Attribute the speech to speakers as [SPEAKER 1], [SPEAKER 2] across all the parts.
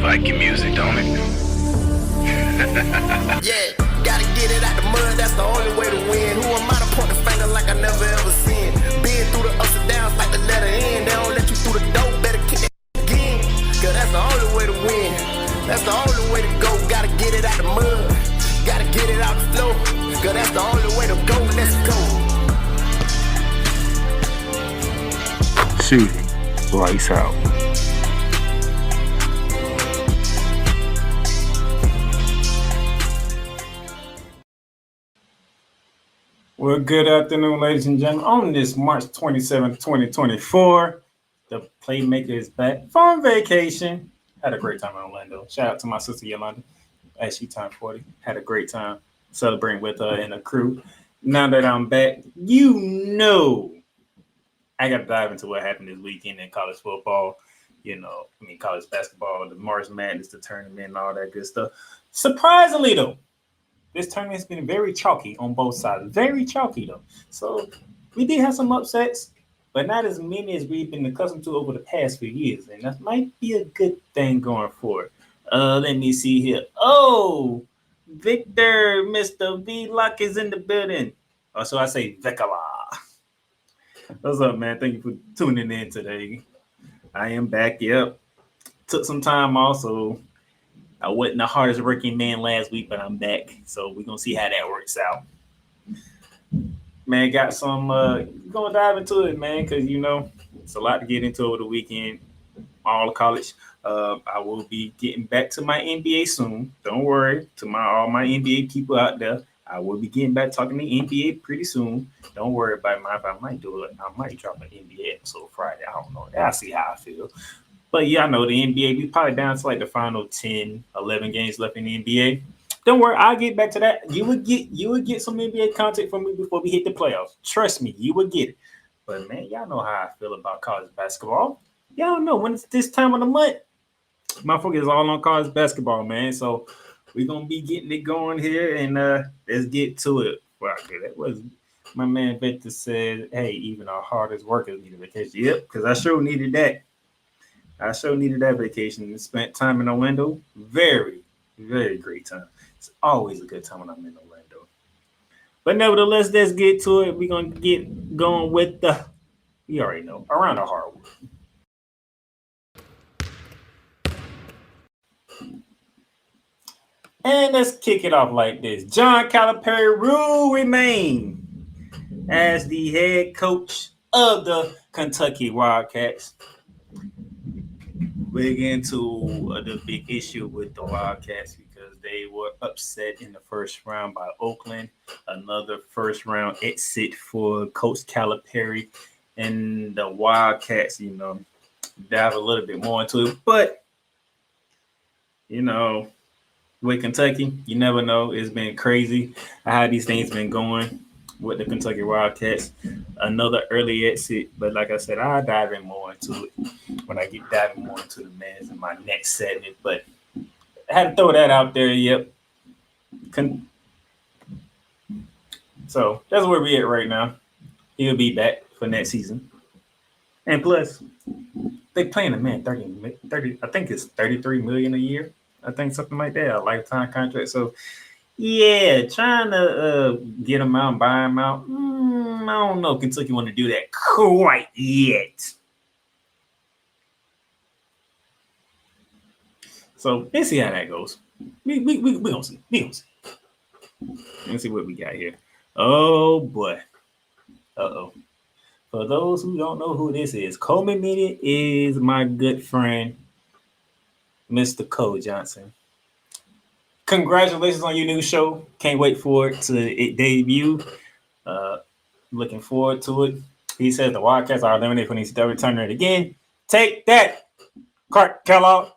[SPEAKER 1] like your music, don't it?
[SPEAKER 2] Yeah, gotta get it out the mud, that's the only way to win. Who am I to point the finger like I never ever seen? Been through the ups and downs like the letter N. They don't let you through the door, better kick that again. Cause that's the only way to win. That's the only way to go. Gotta get it out the mud, gotta get it out the flow. Cause that's the only way to go. Let's go.
[SPEAKER 3] Shooting lights out. Well, good afternoon, ladies and gentlemen. On this March 27th, 2024, the Playmaker is back from vacation. Had a great time in Orlando. Shout out to my sister Yolanda as she turned 40. Had a great time celebrating with her and the crew. Now that I'm back, I got to dive into what happened this weekend in college football. College basketball, the March Madness, the tournament, and all that good stuff. Surprisingly, though, this tournament has been very chalky on both sides. Very chalky, though. So we did have some upsets, but not as many as we've been accustomed to over the past few years. And that might be a good thing going forward. Let me see here. Oh, Victor, Mr. V-Lock is in the building. Or so I say Vekala. What's up, man? Thank you for tuning in today. I am back. Yep. Took some time off, so I wasn't the hardest working man last week, but I'm back. So we're going to see how that works out. Man, got some, going to dive into it, man, because, it's a lot to get into over the weekend. All college. I will be getting back to my NBA soon. Don't worry. To all my NBA people out there, I will be getting back talking to NBA pretty soon. Don't worry about it. I might do it. I might drop an NBA episode Friday. I don't know. I'll see how I feel. But yeah, I know the NBA, we probably down to like the final 10, 11 games left in the NBA. Don't worry, I'll get back to that. You would get some NBA content from me before we hit the playoffs. Trust me, you would get it. But man, y'all know how I feel about college basketball. Y'all know when it's this time of the month, my focus is all on college basketball, man. So we're gonna be getting it going here, and let's get to it. Well, that was my man Victor said, hey, even our hardest workers need a vacation. Yep, because I sure needed that. I sure needed that vacation and spent time in Orlando. Very, very great time. It's always a good time when I'm in Orlando. But nevertheless, let's get to it. We're going to get going with you already know, around the hardwood. And let's kick it off like this. John Calipari will remain as the head coach of the Kentucky Wildcats. We get into the big issue with the Wildcats because they were upset in the first round by Oakland. Another first round exit for Coach Calipari and the Wildcats, dive a little bit more into it. But, with Kentucky, you never know. It's been crazy how these things been going with the Kentucky Wildcats. Another early exit, but like I said, I'll dive in more into it when I get diving more into the men's in my next segment. But I had to throw that out there. Yep. So that's where we're at right now. He'll be back for next season. And plus, they paying the man 30, I think it's $33 million a year. I think something like that, a lifetime contract. So yeah, trying to get him out and buy him out. I don't know if Kentucky want to do that quite yet. So let's see how that goes. We gonna see. Let's see what we got here. Oh boy. Uh-oh. For those who don't know who this is, Coleman Media is my good friend, Mr. Cole Johnson. Congratulations on your new show. Can't wait for it to debut. Looking forward to it. He says the Wildcats are eliminated when he's still returning again. Take that, Cart Kellogg.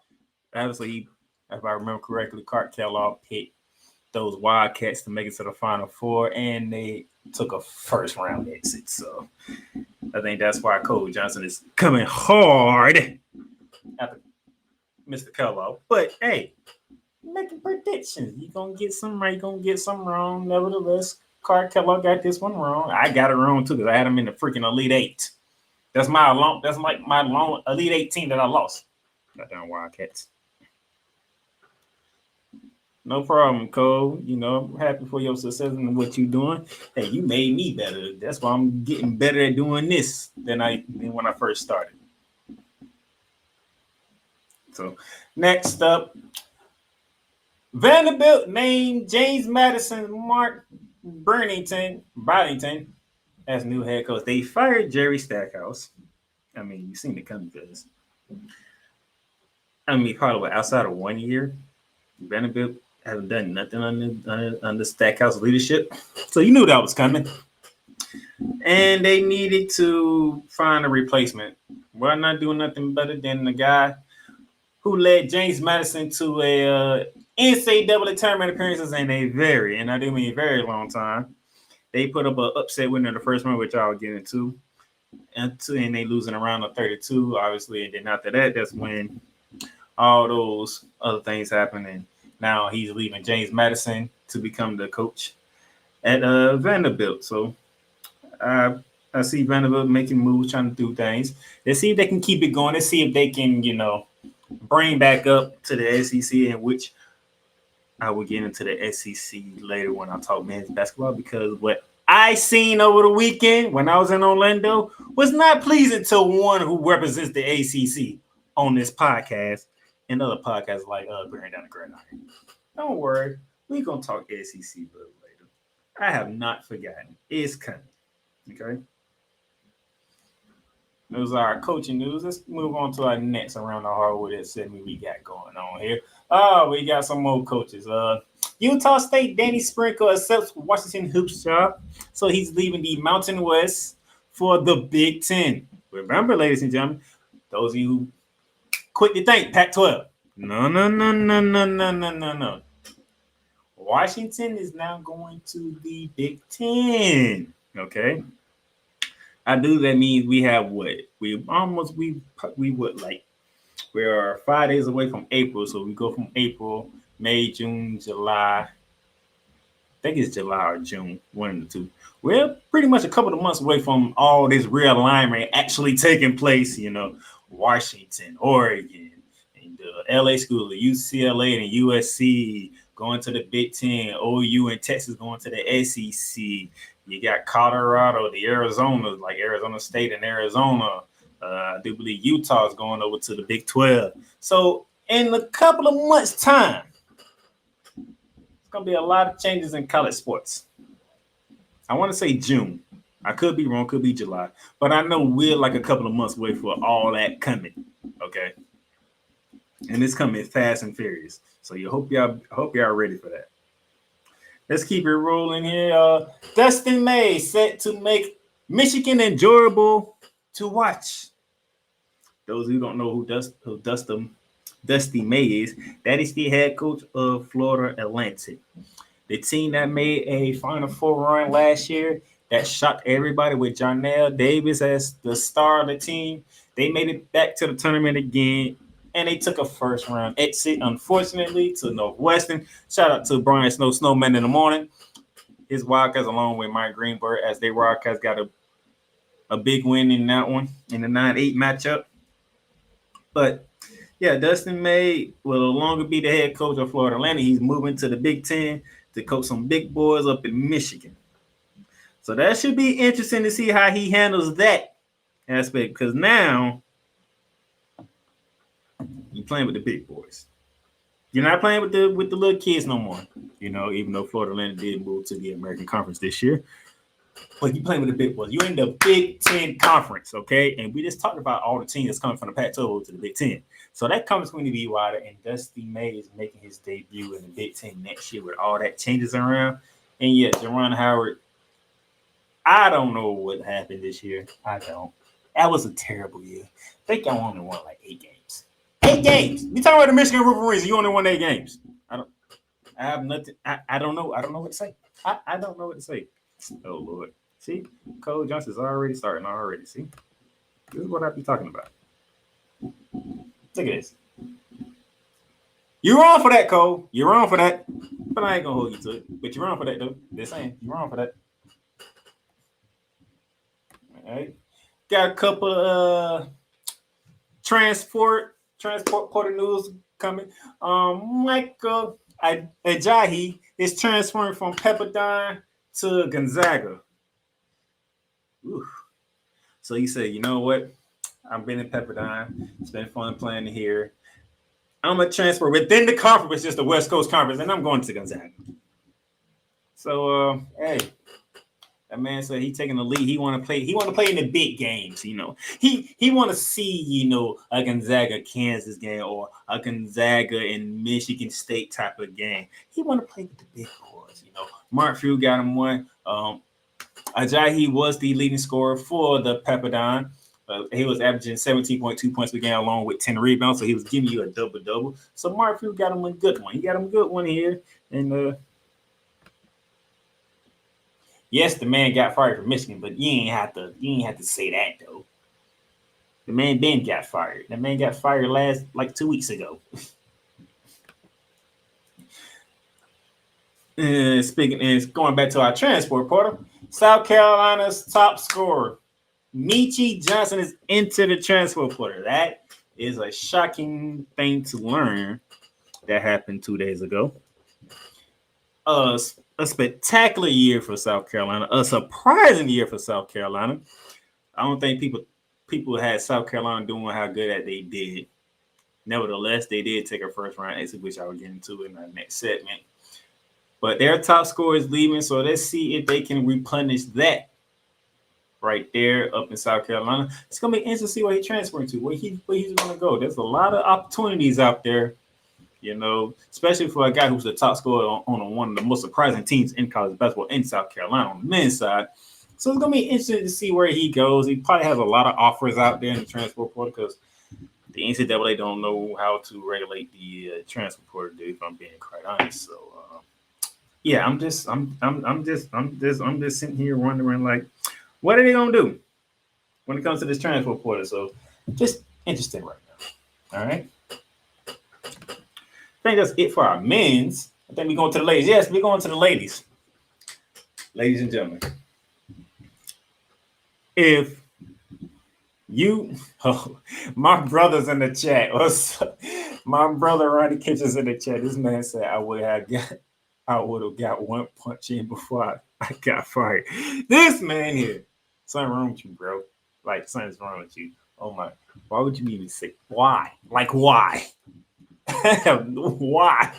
[SPEAKER 3] Obviously, if I remember correctly, Cart Kellogg picked those Wildcats to make it to the Final Four, and they took a first-round exit. So I think that's why Cole Johnson is coming hard after Mr. Kellogg. But, hey, making predictions. You're going to get some right, you're going to get some wrong. Nevertheless, Cart Kellogg got this one wrong. I got it wrong, too, because I had him in the freaking Elite Eight. That's my long Elite Eight team that I lost. Goddamn Wildcats. No problem, Cole. You know, I'm happy for your success and what you're doing. Hey, you made me better. That's why I'm getting better at doing this than when I first started. So next up, Vanderbilt named James Madison Mark Burnington as new head coach. They fired Jerry Stackhouse. I mean, you seen it coming because probably outside of 1 year, Vanderbilt haven't done nothing under Stackhouse leadership. So you knew that was coming. And they needed to find a replacement. Well, not doing nothing better than the guy who led James Madison to a NCAA tournament appearances in a and I do mean very long time. They put up an upset winner in the first round, which I'll get into. And they losing around of 32, obviously. And then after that, that's when all those other things happen. And now he's leaving James Madison to become the coach at Vanderbilt. So I see Vanderbilt making moves, trying to do things. Let's see if they can keep it going. Let's see if they can, bring back up to the SEC, in which I will get into the SEC later when I talk men's basketball, because what I seen over the weekend when I was in Orlando was not pleasing to one who represents the ACC on this podcast and other podcasts like Bearing Down the Gridiron. Don't worry, we're going to talk SEC a little later. I have not forgotten. It's coming. Okay? Those are our coaching news. Let's move on to our next around the hardwood that segment we got going on here. We got some more coaches. Utah State Danny Sprinkle accepts Washington Hoops job, so he's leaving the Mountain West for the Big Ten. Remember, ladies and gentlemen, those of you who quick to think Pac-12. No. Washington is now going to the Big Ten. Okay. I do. That means we have what? We are 5 days away from April. So we go from April, May, June, July. I think it's July or June, one of the two. We're pretty much a couple of months away from all this realignment actually taking place. Washington, Oregon, and the LA school, the UCLA and the USC going to the Big Ten, OU and Texas going to the SEC. You got Colorado, the Arizonas, like Arizona State and Arizona. I do believe Utah is going over to the Big 12. So in a couple of months' time, it's going to be a lot of changes in college sports. I want to say June. I could be wrong, could be July. But I know we're like a couple of months away for all that coming. Okay? And it's coming fast and furious. So I hope y'all ready for that. Let's keep it rolling here. Dustin May set to make Michigan enjoyable to watch. Those who don't know who Dusty May is, that is the head coach of Florida Atlantic. The team that made a Final Four run last year that shocked everybody with Jarnell Davis as the star of the team. They made it back to the tournament again, and they took a first round exit, unfortunately, to Northwestern. Shout out to Brian Snowman in the morning. His Wildcats, along with Mike Greenberg, as they Wildcats got a big win in that one, in the 9-8 matchup. But, yeah, Dustin May will no longer be the head coach of Florida Atlantic. He's moving to the Big Ten to coach some big boys up in Michigan. So that should be interesting to see how he handles that aspect, because now you're playing with the big boys. You're not playing with the little kids no more. Even though Florida Atlantic did move to the American Conference this year. But you're playing with the big boys. You're in the Big Ten Conference, okay? And we just talked about all the teams that's coming from the Pac-12 to the Big Ten. So that conference is going to be wider, and Dusty May is making his debut in the Big Ten next year with all that changes around. And yeah, Jerron Howard, I don't know what happened this year. I don't. That was a terrible year. I think y'all only won like 8 games. 8 games. You talking about the Michigan Wolverines? You only won 8 games. I have nothing. I don't know. I don't know what to say. I don't know what to say. Oh Lord. See, Cole Johnson's already starting already. See, this is what I be talking about. Look at this. You're wrong for that, Cole. You're wrong for that. But I ain't gonna hold you to it. But you're wrong for that, though. Just saying, you're wrong for that. All right. Got a couple of transport news coming. Michael Ajayi is transferring from Pepperdine to Gonzaga. Ooh. So he said, you know what? I've been in Pepperdine. It's been fun playing here. I'm going to transfer within the conference, just the West Coast Conference, and I'm going to Gonzaga. So, hey, that man said he's taking the lead. He want to play. He want to play in the big games. You know, he want to see a Gonzaga Kansas game or a Gonzaga and Michigan State type of game. He want to play with the big boys. Mark Few got him one. Ajayi was the leading scorer for the Pepperdine. He was averaging 17.2 points per game along with 10 rebounds, so he was giving you a double-double. So Mark Few got him a good one. He got him a good one here. And yes, the man got fired from Michigan, but you ain't have to say that though. The man Ben got fired. The man got fired like 2 weeks ago. Going back to our transport portal, South Carolina's top scorer, Meechie Johnson, is into the transfer portal. That is a shocking thing to learn. That happened 2 days ago. A spectacular year for South Carolina. A surprising year for South Carolina. I don't think people had South Carolina doing how good that they did. Nevertheless, they did take a first round exit, which I will get into in our next segment. But their top scorer is leaving, so let's see if they can replenish that right there up in South Carolina. It's going to be interesting to see where he's transferring to, where he's going to go. There's a lot of opportunities out there, especially for a guy who's the top scorer on one of the most surprising teams in college basketball in South Carolina on the men's side. So it's going to be interesting to see where he goes. He probably has a lot of offers out there in the transfer portal because the NCAA don't know how to regulate the transfer portal, if I'm being quite honest. So, yeah, I'm just sitting here wondering, like, what are they gonna do when it comes to this transfer portal? So, just interesting right now. All right. I think that's it for our men's. I think we're going to the ladies. Yes, we're going to the ladies. Ladies and gentlemen, if you, my brother's in the chat. My brother Ronnie Kitchens in the chat. This man said I would have got one punch in before I got fired. This man here, something wrong with you, bro. Like, something's wrong with you. Oh my, why would you even say why? Like, why? Why?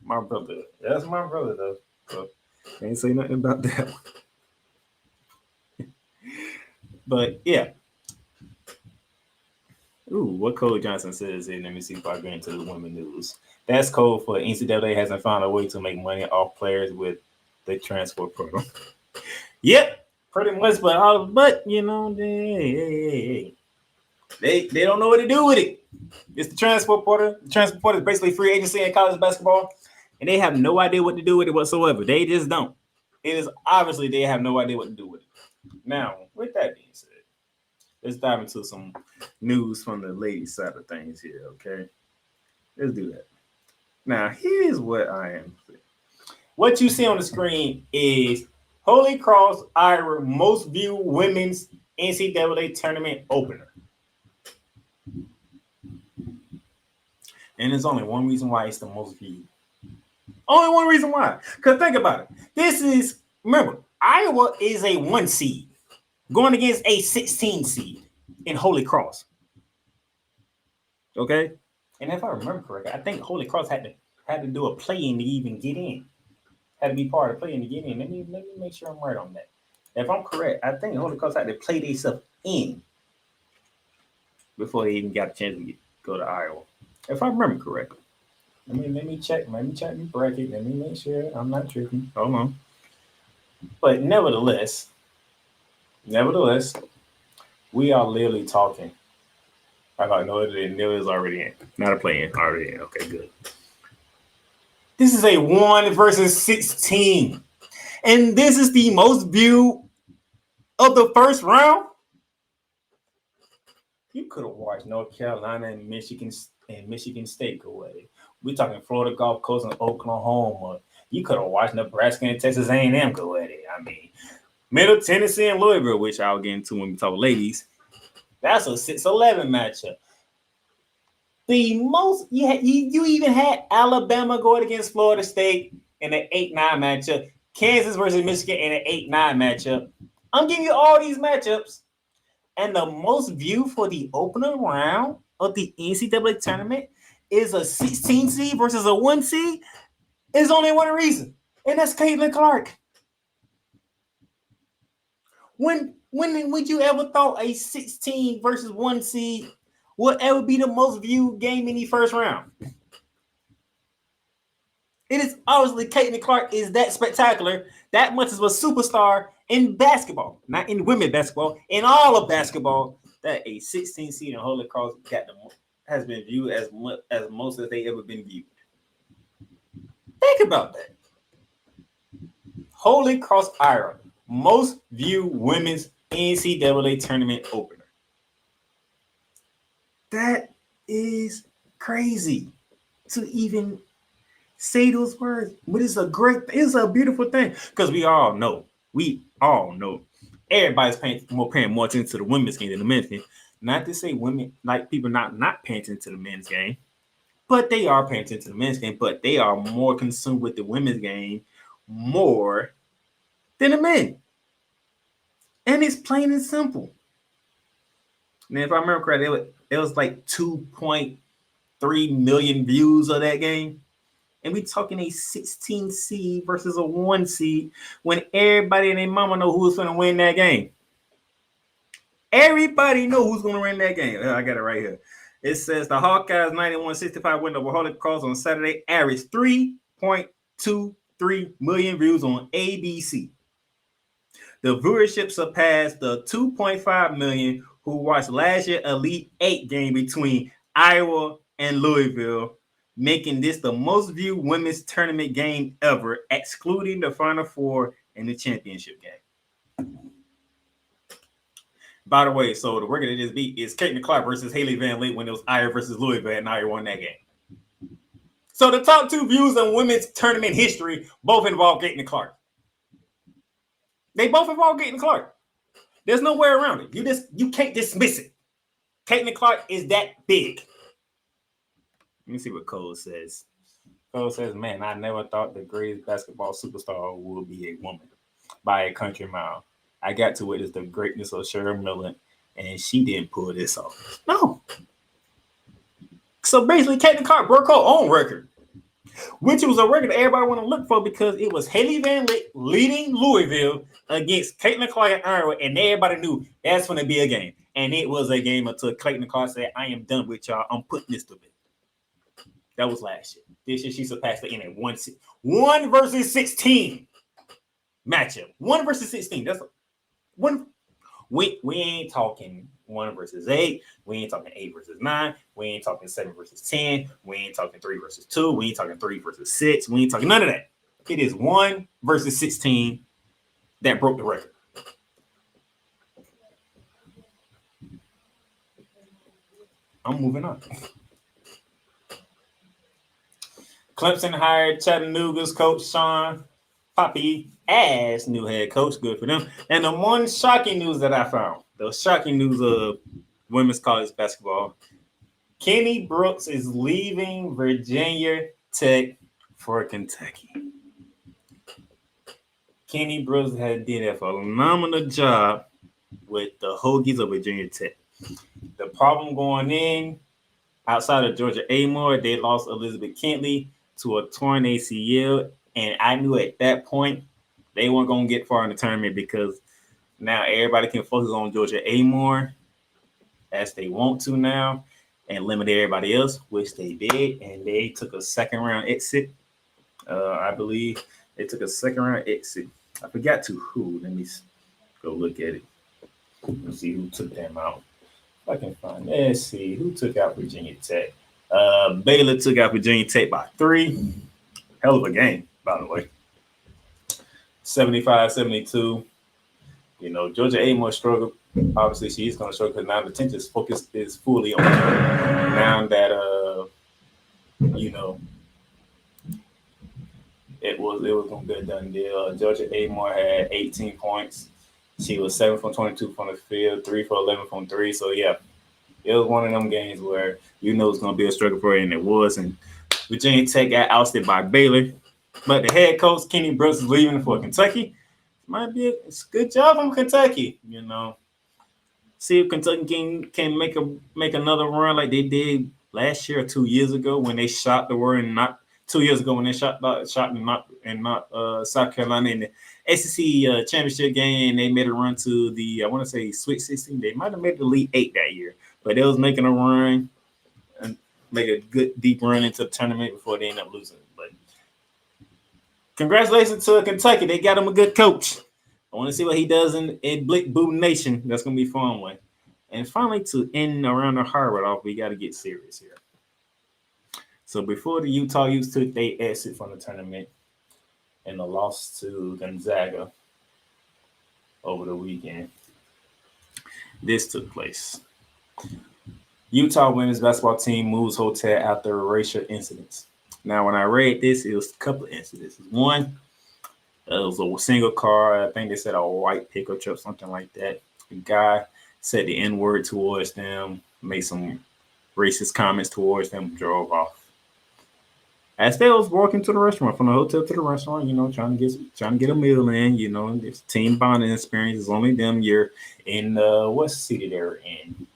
[SPEAKER 3] My brother. That's my brother, though. So, ain't say nothing about that one. But, yeah. Ooh, what Cole Johnson says here. Let me see if I get into the women news. That's code for NCAA hasn't found a way to make money off players with the transfer program. Yep, pretty much. But they don't know what to do with it. It's the transfer portal. The transfer portal is basically free agency in college basketball, and they have no idea what to do with it whatsoever. They just don't. It is obviously they have no idea what to do with it. Now, with that being said, let's dive into some news from the ladies' side of things here, okay? Let's do that. Now, here's what I am saying. What you see on the screen is Holy Cross Iowa most viewed women's NCAA tournament opener. And there's only one reason why it's the most viewed. Only one reason why. Because think about it. Remember, Iowa is a 1 seed going against a 16 seed in Holy Cross. Okay? And if I remember correctly, I think Holy Cross had to do a play-in to even get in. Had to be part of the play-in to get in. Let me make sure I'm right on that. If I'm correct, I think Holy Cross had to play themselves in before they even got a chance to go to Iowa. If I remember correctly. Let me check. Let me check the bracket. Let me make sure I'm not tripping. Hold on. But nevertheless, we are literally talking. I thought no, it was already in. Not a play-in. Already in. Okay, good. This is a 1 versus 16. And this is the most viewed of the first round. You could have watched North Carolina and Michigan State go at it. We're talking Florida Gulf Coast and Oklahoma. You could have watched Nebraska and Texas A&M go at it. I mean, Middle Tennessee and Louisville, which I'll get into when we talk ladies. That's a 6-11 matchup. The most you even had Alabama going against Florida State in an 8-9 matchup, Kansas versus Michigan in an 8-9 matchup. I'm giving you all these matchups, and the most viewed for the opening round of the NCAA tournament is a 16 seed versus a 1 seed. Is only one reason, and that's Caitlin Clark. When would you ever thought a 16 versus 1 seed would ever be the most viewed game in the first round? It is obviously Caitlin Clark is that spectacular, that much of a superstar in basketball, not in women's basketball, in all of basketball, that a 16 seed in Holy Cross has been viewed as much as most as they ever been viewed. Think about that. Holy Cross, Iowa, most viewed women's NCAA tournament opener. That is crazy to even say those words, but it's a beautiful thing because we all know, everybody's paying more attention to the women's game than the men's game. Not to say women, like people not paying attention to the men's game, but they are paying attention to the men's game, but they are more consumed with the women's game more than the men. And it's plain and simple. And if I remember correctly, it was like 2.3 million views of that game. And we talking a 16 seed versus a 1 seed when everybody and their mama know who's going to win that game. Everybody know who's going to win that game. I got it right here. It says the Hawkeyes 91-65 win over Holy Cross on Saturday averaged 3.23 million views on ABC. The viewership surpassed the 2.5 million who watched last year's Elite 8 game between Iowa and Louisville, making this the most viewed women's tournament game ever, excluding the Final Four and the championship game. By the way, so the record of this beat is Caitlin Clark versus Haley Van Lente when it was Iowa versus Louisville, and Iowa won that game. So the top 2 views in women's tournament history both involve Caitlin Clark. They both involve Caitlin Clark. There's no way around it. You can't dismiss it. Caitlin Clark is that big. Let me see what Cole says. Cole says, man, I never thought the greatest basketball superstar would be a woman by a country mile. I got to witness the greatness of Cheryl Miller, and she didn't pull this off. No. So basically, Caitlin Clark broke her own record, which was a record everybody want to look for because it was Haley Van Lente leading Louisville against Caitlin Clark and Iowa, and everybody knew that's going to be a game. And it was a game until Caitlin Clark said, I am done with y'all. I'm putting this to bed. That was last year. This year, she surpassed it in a 1 versus 16 matchup. 1 versus 16. That's one. We ain't talking 1 versus 8. We ain't talking 8 versus 9. We ain't talking 7 versus 10. We ain't talking 3 versus 2. We ain't talking 3 versus 6. We ain't talking none of that. It is 1 versus 16 that broke the record. I'm moving on. Clemson hired Chattanooga's coach Sean Poppy as new head coach. Good for them. And the one shocking news that I found, the shocking news of women's college basketball, Kenny Brooks is leaving Virginia Tech for Kentucky. Kenny Brooks did a phenomenal job with the Hawkeyes of Virginia Tech. The problem going in, outside of Georgia Amore, they lost Elizabeth Kentley to a torn ACL, and I knew at that point they weren't going to get far in the tournament because now everybody can focus on Georgia Amore as they want to now and limit everybody else, which they did, and they took a second-round exit. I believe they took a second-round exit. I forgot to who. Let me go look at it. Let's see who took them out. If I can find. Let's see who took out Virginia Tech. Baylor took out Virginia Tech by 3. Hell of a game, by the way. 75-72. You know, Georgia Amore struggled. Obviously, she's going to struggle because now the attention is fully on her. Now that, you know, it was going to be a done deal. Georgia Amore had 18 points. She was 7 from 22 from the field, 3 for 11 from 3. So, yeah, it was one of them games where You know it's going to be a struggle for you, and it was. And Virginia Tech got ousted by Baylor. But the head coach, Kenny Brooks, is leaving for Kentucky. Might be it's a good job from Kentucky, you know. See if Kentucky can make another run like they did last year or 2 years ago when they shot the word and not 2 years ago when they shot and not South Carolina in the ACC championship game. And they made a run to the I want to say Sweet 16. They might have made the Elite Eight that year, but they was making a run and make a good deep run into the tournament before they end up losing. But congratulations to Kentucky. They got him a good coach. I want to see what he does in Blick Boom Nation. That's going to be a fun one. And finally, to end around the Harvard off, we got to get serious here. So before the Utah Utes took their exit from the tournament and the loss to Gonzaga over the weekend, this took place. Utah women's basketball team moves hotel after racial incidents. Now, when I read this, it was a couple of incidents. One, it was a single car. I think they said a white pickup truck, something like that. The guy said the N-word towards them, made some racist comments towards them, drove off. As they was walking to the restaurant, from the hotel to the restaurant, you know, trying to get a meal in, you know, this team bonding experience is only them. You're in what city they were in?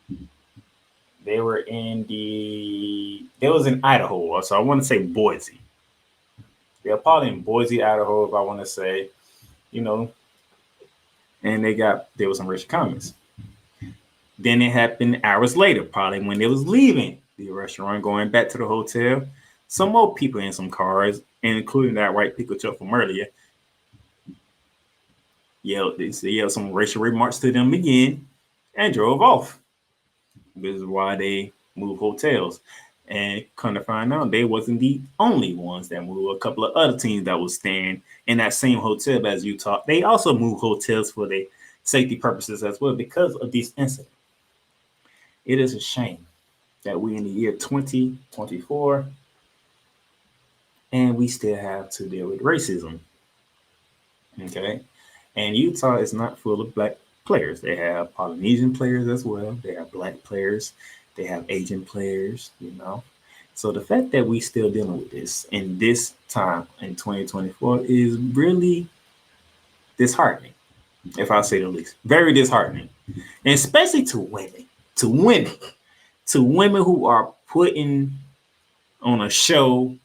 [SPEAKER 3] They was in Idaho, so I want to say Boise. They're probably in Boise, Idaho, if I want to say, you know, and there was some racial comments. Then it happened hours later, probably when they was leaving the restaurant, going back to the hotel. Some more people in some cars, including that white pickup truck from earlier, yelled some racial remarks to them again and drove off. This is why they moved hotels. And come to find out, they wasn't the only ones that moved. A couple of other teams that was staying in that same hotel as Utah, they also moved hotels for their safety purposes as well because of this incident. It is a shame that we in the year 2024 and we still have to deal with racism. Okay? And Utah is not full of black players. They have Polynesian players as well. They have black players. They have Asian players, you know. So the fact that we still dealing with this in this time in 2024 is really disheartening, if I say the least. Very disheartening. And especially to women who are putting on a show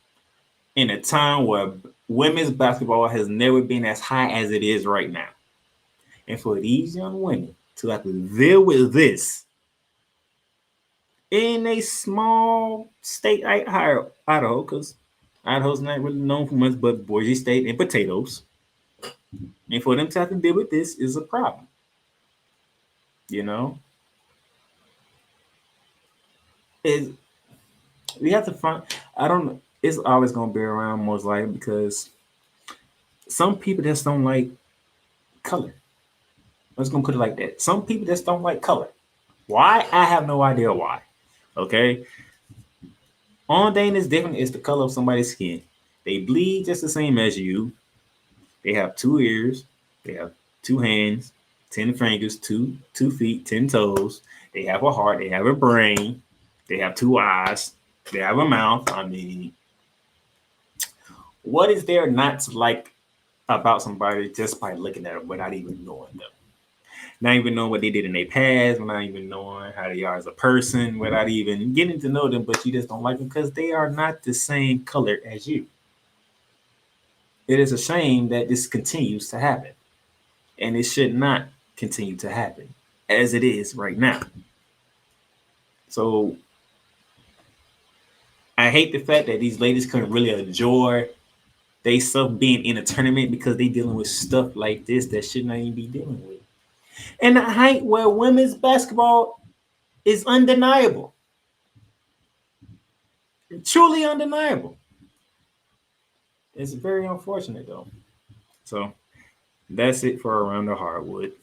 [SPEAKER 3] in a time where women's basketball has never been as high as it is right now. And for these young women to have to deal with this in a small state like Idaho, because Idaho's not really known for much but Boise State and potatoes. And for them to have to deal with this is a problem. You know? We have to find, I don't know, it's always going to be around most likely because some people just don't like color. I'm just going to put it like that. Some people just don't like color. Why? I have no idea why. Okay? Only thing that's different is the color of somebody's skin. They bleed just the same as you. They have 2 ears. They have 2 hands, 10 fingers, 2 feet, 10 toes. They have a heart. They have a brain. They have 2 eyes. They have a mouth. I mean, what is there not to like about somebody just by looking at them without even knowing them? Not even knowing what they did in their past, not even knowing how they are as a person, without even getting to know them, but you just don't like them because they are not the same color as you. It is a shame that this continues to happen. And it should not continue to happen as it is right now. So I hate the fact that these ladies couldn't really enjoy they self being in a tournament because they dealing with stuff like this that should not even be dealing with. And the height where women's basketball is undeniable. Truly undeniable. It's very unfortunate though. So that's it for Around the Hardwood.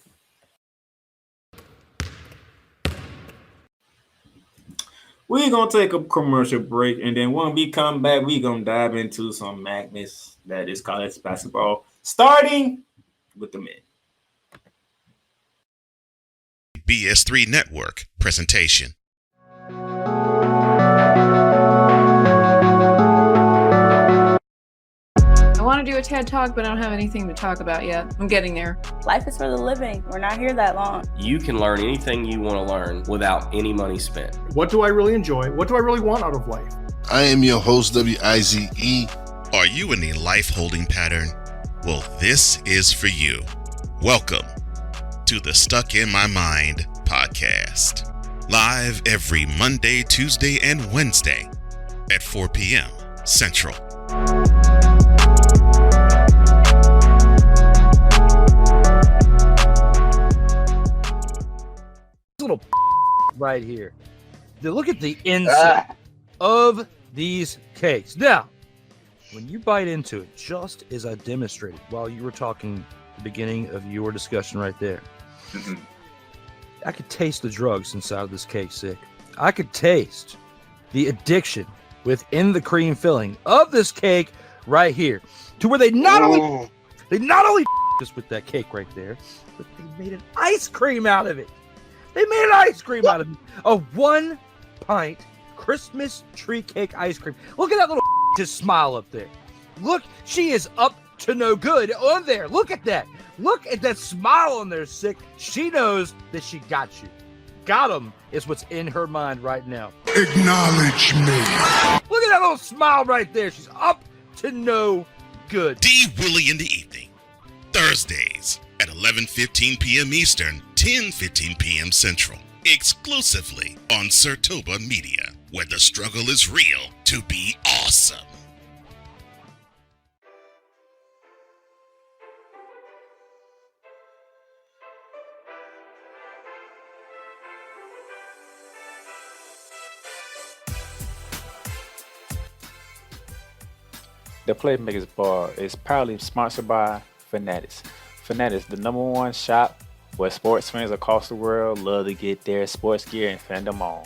[SPEAKER 3] We're going to take a commercial break, and then when we come back, we're going to dive into some madness that is college basketball, starting with the men.
[SPEAKER 1] BS3 Network presentation. do a TED Talk, but I don't have anything to talk about yet. I'm getting there.
[SPEAKER 4] Life is for the living. We're not here that long.
[SPEAKER 5] You can learn anything you want to learn without any money spent.
[SPEAKER 6] What do I really enjoy? What do I really want out of life?
[SPEAKER 7] I am your host, WIZE.
[SPEAKER 8] Are you in a life holding pattern? Well, this is for you. Welcome to the Stuck in My Mind podcast. Live every Monday, Tuesday, and Wednesday at 4 p.m. Central.
[SPEAKER 9] Little right here. Look at the inside of these cakes. Now, when you bite into it, just as I demonstrated while you were talking at the beginning of your discussion right there, I could taste the drugs inside of this cake, Sick. I could taste the addiction within the cream filling of this cake right here, to where they not only us with that cake right there, but they made an ice cream out of it. They made an ice cream out of it. A 1 pint Christmas tree cake ice cream. Look at that little just smile up there. Look, she is up to no good on there. Look at that. Look at that smile on there, Sick. She knows that she got you. Got him is what's in her mind right now.
[SPEAKER 7] Acknowledge me.
[SPEAKER 9] Look at that little smile right there. She's up to no good.
[SPEAKER 8] D. Willie in the evening. Thursdays at 11:15 p.m. Eastern, 10:15 p.m. Central. Exclusively on Sertoba Media, where the struggle is real to be awesome.
[SPEAKER 3] The Playmakers Bar is proudly sponsored by Fanatics. Fanatics, the #1 shop where sports fans across the world love to get their sports gear and fandom on.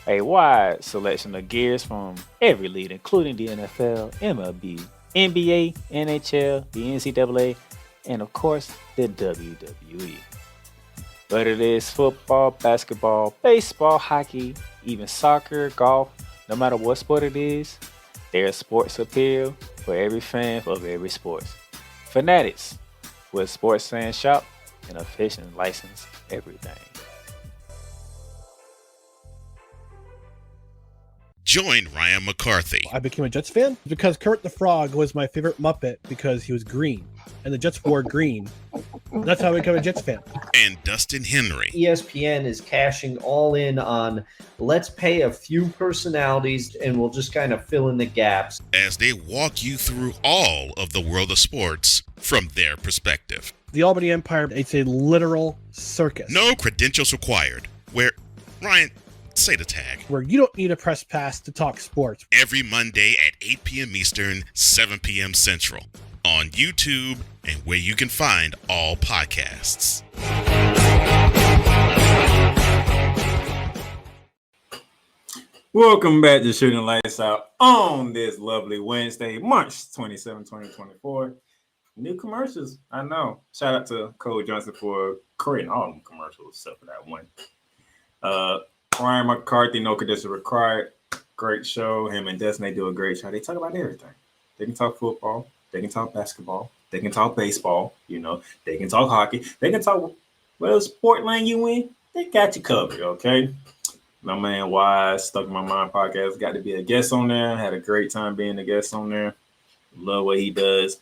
[SPEAKER 3] A wide selection of gears from every league, including the NFL, MLB, NBA, NHL, the NCAA, and of course, the WWE. Whether it is football, basketball, baseball, hockey, even soccer, golf, no matter what sport it is, there's sports appeal for every fan of every sport. Fanatics, where sports fans shop and official license everything.
[SPEAKER 8] Join Ryan McCarthy.
[SPEAKER 6] I became a Jets fan because Kermit the Frog was my favorite Muppet because he was green, and the Jets wore green. That's how I became a Jets fan.
[SPEAKER 8] And Dustin Henry.
[SPEAKER 10] ESPN is cashing all in on let's pay a few personalities and we'll just kind of fill in the gaps.
[SPEAKER 8] As they walk you through all of the world of sports from their perspective.
[SPEAKER 6] The Albany Empire, it's a literal circus.
[SPEAKER 8] No credentials required. Where, Ryan, say the tag.
[SPEAKER 6] Where you don't need a press pass to talk sports.
[SPEAKER 8] Every Monday at 8 p.m. Eastern, 7 p.m. Central. On YouTube and where you can find all podcasts.
[SPEAKER 3] Welcome back to Shooting Lights Out on this lovely Wednesday, March 27, 2024. New commercials, I know. Shout out to Cole Johnson for creating all them commercials except for that one. Ryan McCarthy, no credentials required. Great show. Him and Destiny do a great show. They talk about everything. They can talk football. They can talk basketball. They can talk baseball. You know, they can talk hockey. They can talk whatever sport lane you in. They got you covered, okay? My man Wise, Stuck in My Mind podcast, got to be a guest on there. Had a great time being a guest on there. Love what he does,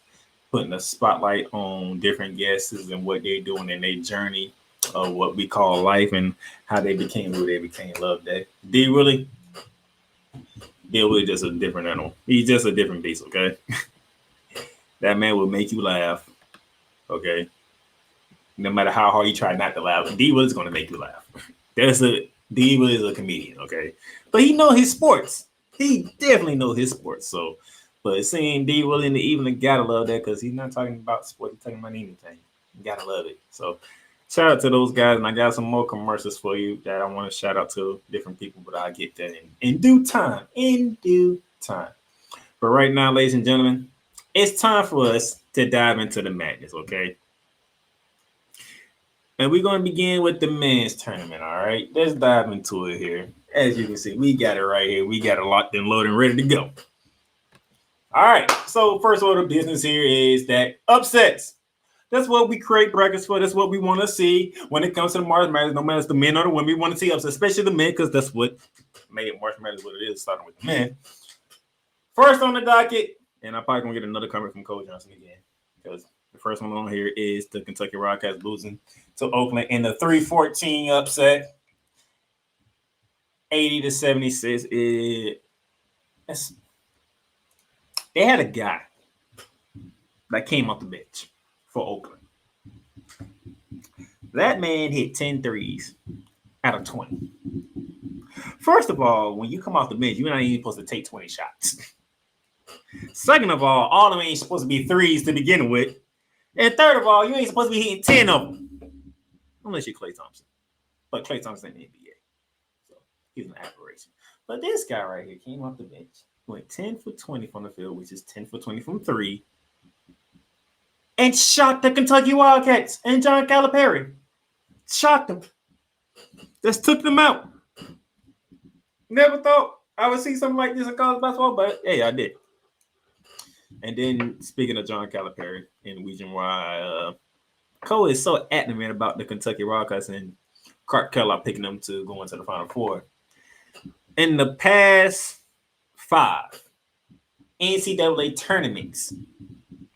[SPEAKER 3] putting a spotlight on different guests and what they're doing in their journey of what we call life and how they became who they became. Love that. D Willie just a different animal. He's just a different beast, okay? That man will make you laugh, okay? No matter how hard you try not to laugh, D Willie's going to make you laugh. D Willie is a comedian, okay? But he know his sports. He definitely knows his sports. So, but seeing D Willie in the evening, gotta love that because he's not talking about sports, he's talking about anything. You gotta love it. So, shout out to those guys, and I got some more commercials for you that I want to shout out to different people, but I'll get that in due time. In due time. But right now, ladies and gentlemen, it's time for us to dive into the madness, okay? And we're going to begin with the men's tournament, all right? Let's dive into it here. As you can see, we got it right here. We got it locked and loaded and ready to go. All right. So first order of business here is that upsets. That's what we create brackets for. That's what we want to see when it comes to the March Madness. No matter if the men or the women, we want to see upsets, especially the men, because that's what made March Madness what it is, starting with the men. First on the docket, and I'm probably gonna get another comment from Cole Johnson again, because the first one on here is the Kentucky Wildcats losing to Oakland in the 3-14 upset, 80-76. They had a guy that came off the bench for Oakland. That man hit 10 threes out of 20. First of all, when you come off the bench, you're not even supposed to take 20 shots. Second of all of them ain't supposed to be threes to begin with. And third of all, you ain't supposed to be hitting 10 of them. Unless you're Klay Thompson. But Klay Thompson in the NBA. So he's an aberration. But this guy right here came off the bench, went 10 for 20 from the field, which is 10 for 20 from 3, and shocked the Kentucky Wildcats and John Calipari. Shocked them. Just took them out. Never thought I would see something like this in college basketball, but hey, I did. And then, speaking of John Calipari and the reason why Cole is so adamant about the Kentucky Wildcats and Clark Kellogg picking them to go into the Final Four. In the past 5 NCAA tournaments,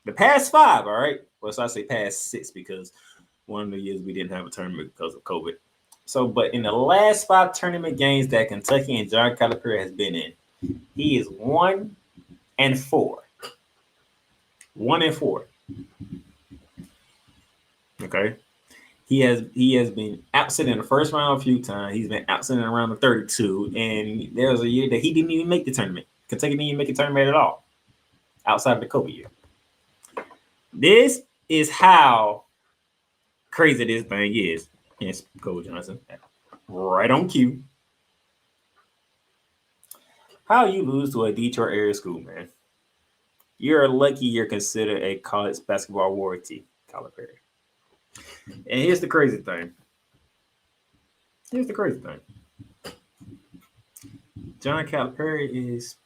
[SPEAKER 3] the past 5, all right? Well, so I say past 6 because one of the years we didn't have a tournament because of COVID. So, but in the last 5 tournament games that Kentucky and John Calipari has been in, he is 1-4. 1-4. Okay. He has been absent in the first round a few times. He's been absent in around the 32. And there was a year that he didn't even make the tournament. Kentucky didn't even make a tournament at all outside of the COVID year. This is how crazy this thing is. Yes, Cole Johnson. Right on cue. How you lose to a Detroit area school, man? You're lucky you're considered a college basketball royalty, Calipari. And here's the crazy thing. John Calipari is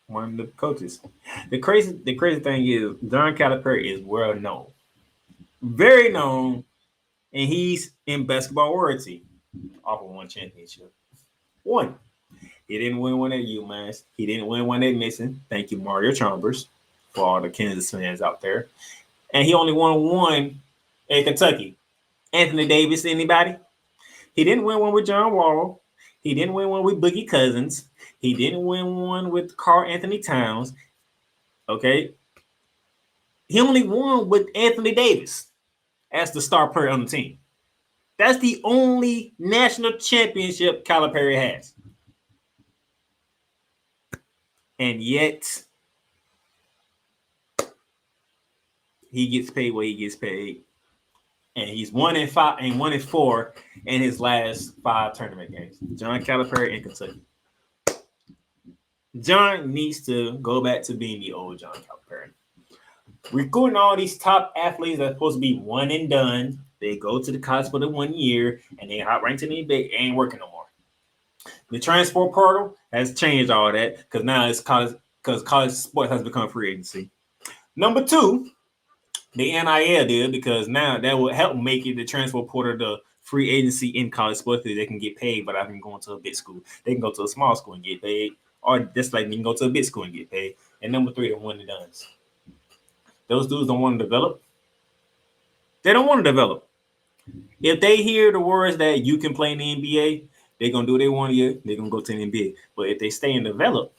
[SPEAKER 3] one of the coaches. The crazy thing is John Calipari is well known. Very known. And he's in basketball royalty off of 1 championship. 1. He didn't win one at UMass. He didn't win one at Mason. Thank you, Mario Chalmers, for all the Kansas fans out there. And he only won 1 at Kentucky. Anthony Davis, anybody? He didn't win one with John Wall. He didn't win one with Boogie Cousins. He didn't win one with Karl Anthony Towns. Okay? He only won with Anthony Davis as the star player on the team. That's the only national championship Calipari has. And yet, he gets paid what he gets paid. And he's 1-5 and 1-4 in his last 5 tournament games. John Calipari in Kentucky. John needs to go back to being the old John Calipari. Recruiting all these top athletes that are supposed to be one and done. They go to the college for the 1 year and they hot ranked in the NBA, ain't working no more. The transfer portal has changed all that because now it's college, because college sports has become free agency. Number 2, the NIL deal, because now that will help make it the transfer portal the free agency in college sports. They can get paid without even going to a big school. They can go to a small school and get paid, or just like you can go to a big school and get paid. And number 3, the one and dones. Those dudes don't want to develop. They don't want to develop. If they hear the words that you can play in the NBA, they're going to do what they want to do. They're going to go to the NBA. But if they stay and develop,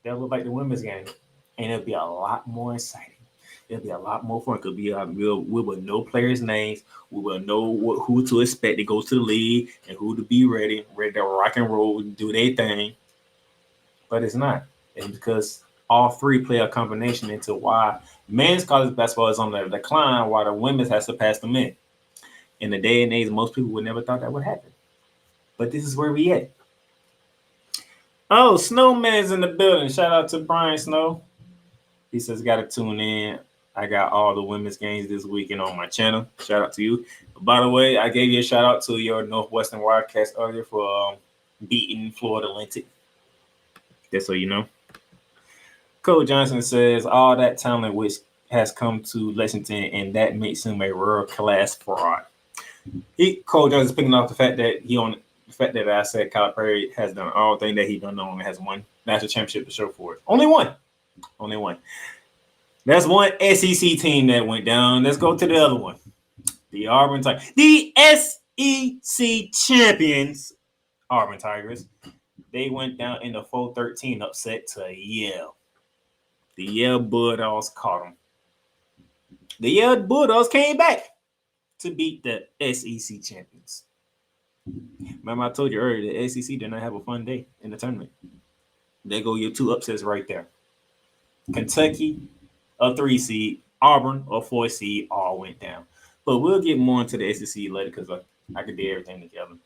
[SPEAKER 3] they'll look like the women's game. And it'll be a lot more exciting. It'll be a lot more fun. We will know players' names. We will know who to expect to go to the league and who to be ready to rock and roll and do their thing. But it's not. It's because all 3 play a combination into why men's college basketball is on the decline while the women's has surpassed the men. In the day and age, most people would never thought that would happen. But this is where we at. Oh, Snowman's in the building. Shout out to Brian Snow. He says, got to tune in. I got all the women's games this weekend on my channel. Shout out to you. By the way, I gave you a shout out to your Northwestern Wildcats earlier for beating Florida Atlantic. Just so you know. Coach Johnson says all that talent which has come to Lexington, and that makes him a world-class fraud. Coach Johnson is picking off the fact that I said Kyler Perry has done all things that he done and has won national championship to show for it. Only one. That's one SEC team that went down. Let's go to the other one. The Auburn Tigers. The SEC champions, Auburn Tigers. They went down in the 4-13 upset to Yale. The Yale Bulldogs caught them. The Yale Bulldogs came back to beat the SEC champions. Remember, I told you earlier, the SEC did not have a fun day in the tournament. There go your two upsets right there. Kentucky, a 3 seed, Auburn, a 4 seed, all went down. But we'll get more into the SEC later because I could do everything together.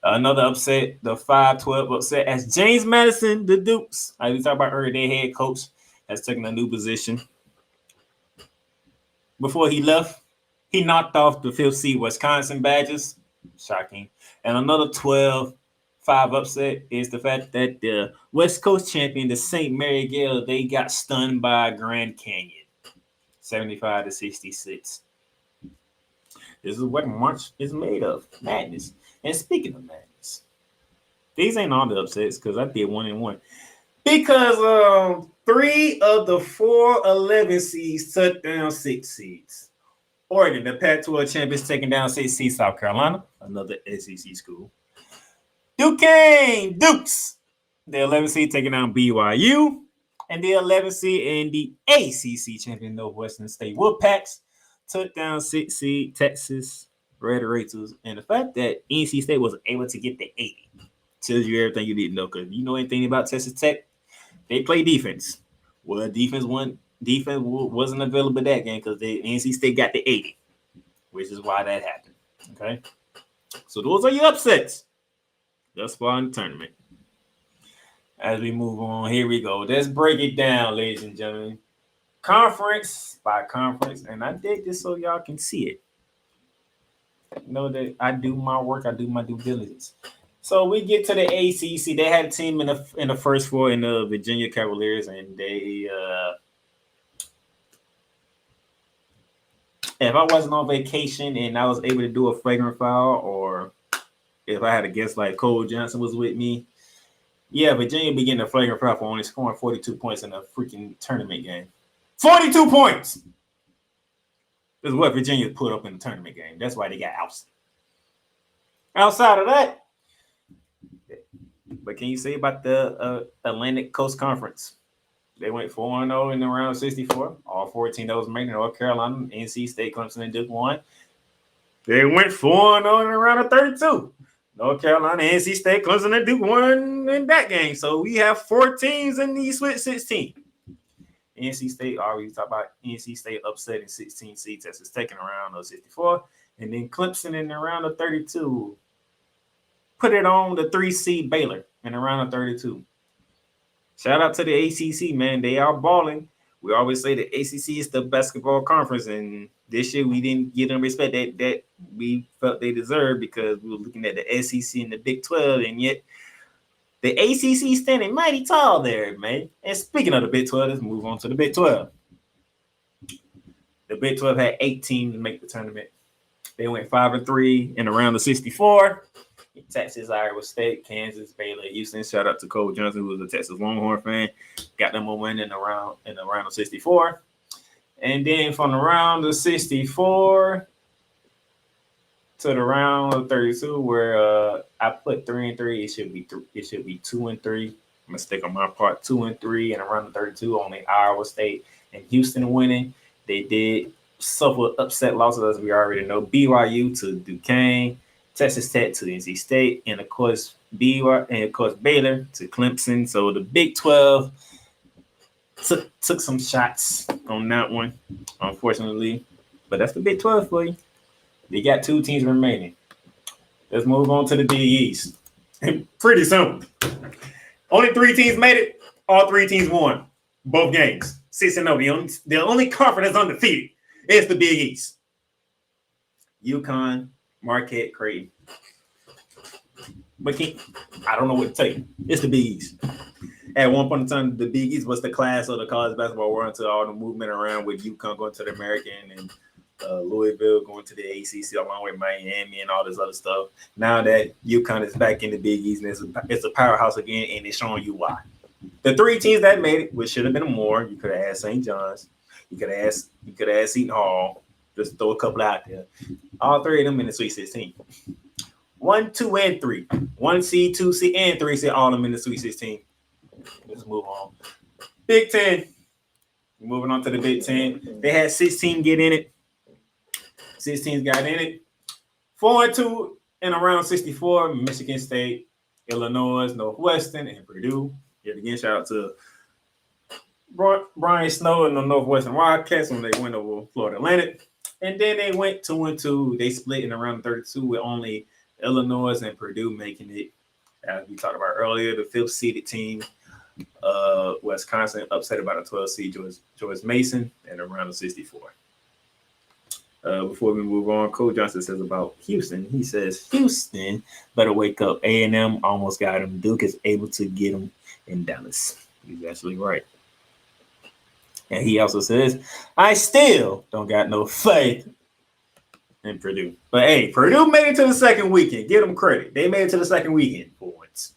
[SPEAKER 3] Another upset, the 5-12 upset, as James Madison, the Dukes, as we talked about earlier, their head coach has taken a new position. Before he left, he knocked off the 5th seed Wisconsin Badgers. Shocking. And another 12-5 upset is the fact that the West Coast champion, the St. Mary Gale, they got stunned by Grand Canyon. 75-66. This is what March is made of. Madness. And speaking of madness, these ain't all the upsets because I did 1-1. Because 3 of the 4 11 seeds took down 6 seeds. Oregon, the Pac-12 champions, taking down 6 seeds South Carolina, another SEC school. Duquesne Dukes, the 11 seed, taking down BYU. And the 11 seed and the ACC champion Northwestern State Wolfpacks took down 6 seed Texas Red Raiders. And the fact that NC State was able to get the 80 tells you everything you need to know. Because you know anything about Texas Tech, they play defense. Well, defense wasn't available that game because the NC State got the 80, which is why that happened. Okay, so those are your upsets thus far in the tournament. As we move on, here we go. Let's break it down, ladies and gentlemen. Conference by conference, and I did this so y'all can see it. Know that I do my work, I do my due diligence. So we get to the ACC. They had a team in the first 4 in the Virginia Cavaliers, and they if I wasn't on vacation and I was able to do a flagrant foul, or if I had a guest like Cole Johnson was with me, yeah, Virginia be getting a flagrant foul for only scoring 42 points in a freaking tournament game. 42 points! This is what Virginia put up in the tournament game. That's why they got ousted. Outside of that, but can you say about the Atlantic Coast Conference? They went 4-0 in the round of 64. All 14 of those made North Carolina, NC State, Clemson, and Duke won. They went 4-0 in the round of 32. North Carolina, NC State, Clemson, and Duke won in that game. So we have 4 teams in the Sweet 16. NC State, already talked about NC State upsetting 16 seeds. Texas taking a round of 64. And then Clemson in the round of 32. Put it on the 3 seed Baylor in the round of 32. Shout out to the ACC, man. They are balling. We always say the ACC is the basketball conference, and this year we didn't give them respect that we felt they deserved because we were looking at the SEC and the Big 12, and yet the ACC standing mighty tall there, man. And speaking of the Big 12, let's move on to the Big 12. The Big 12 had 8 teams to make the tournament. They went 5-3 in the round of 64. Texas, Iowa State, Kansas, Baylor, Houston. Shout out to Cole Johnson, who was a Texas Longhorn fan. Got them a win in the round of 64. And then from the round of 64 to the round of 32, where I put 3-3, it should be 2-3. Mistake on my part. 2-3 in the round of 32. Only Iowa State and Houston winning. They did suffer upset losses, as we already know. BYU to Duquesne, Texas Tech to NC State, and of course Baylor to Clemson. So the Big 12 took some shots on that one, unfortunately. But that's the Big 12 for you. They got 2 teams remaining. Let's move on to the Big East. Pretty simple. Only 3 teams made it. All 3 teams won both games. 6-0. The only conference that's undefeated is the Big East. UConn, Marquette, Creighton. But I don't know what to tell you. It's the Big East. At one point in time, the Big East was the class of the college basketball world until all the movement around with UConn going to the American and Louisville going to the ACC along with Miami and all this other stuff. Now that UConn is back in the Big East and it's a powerhouse again, and it's showing you why. The three teams that made it, which should have been more, you could have asked St. John's, you could have asked Seton Hall, just throw a couple out there. All three of them in the Sweet 16. 1, 2, and 3. 1 seed, 2 seed, and 3 seed, all of them in the Sweet 16. Let's move on. Big Ten. Moving on to the Big Ten. They had 16 get in it. 16 got in it. 4-2 in around 64. Michigan State, Illinois, Northwestern, and Purdue. Yet again, shout out to Brian Snow and the Northwestern Wildcats when they went over Florida Atlantic. And then they went 2-2. They split in around 32 with only Illinois and Purdue making it. As we talked about earlier, the 5th seeded team, Wisconsin, upset about a 12 seed George Mason and around 64. Before we move on, Cole Johnson says about Houston. He says, Houston better wake up. A&M almost got him. Duke is able to get him in Dallas. He's actually right. And he also says, I still don't got no faith in Purdue. But hey, Purdue made it to the second weekend. Give them credit. They made it to the second weekend for once.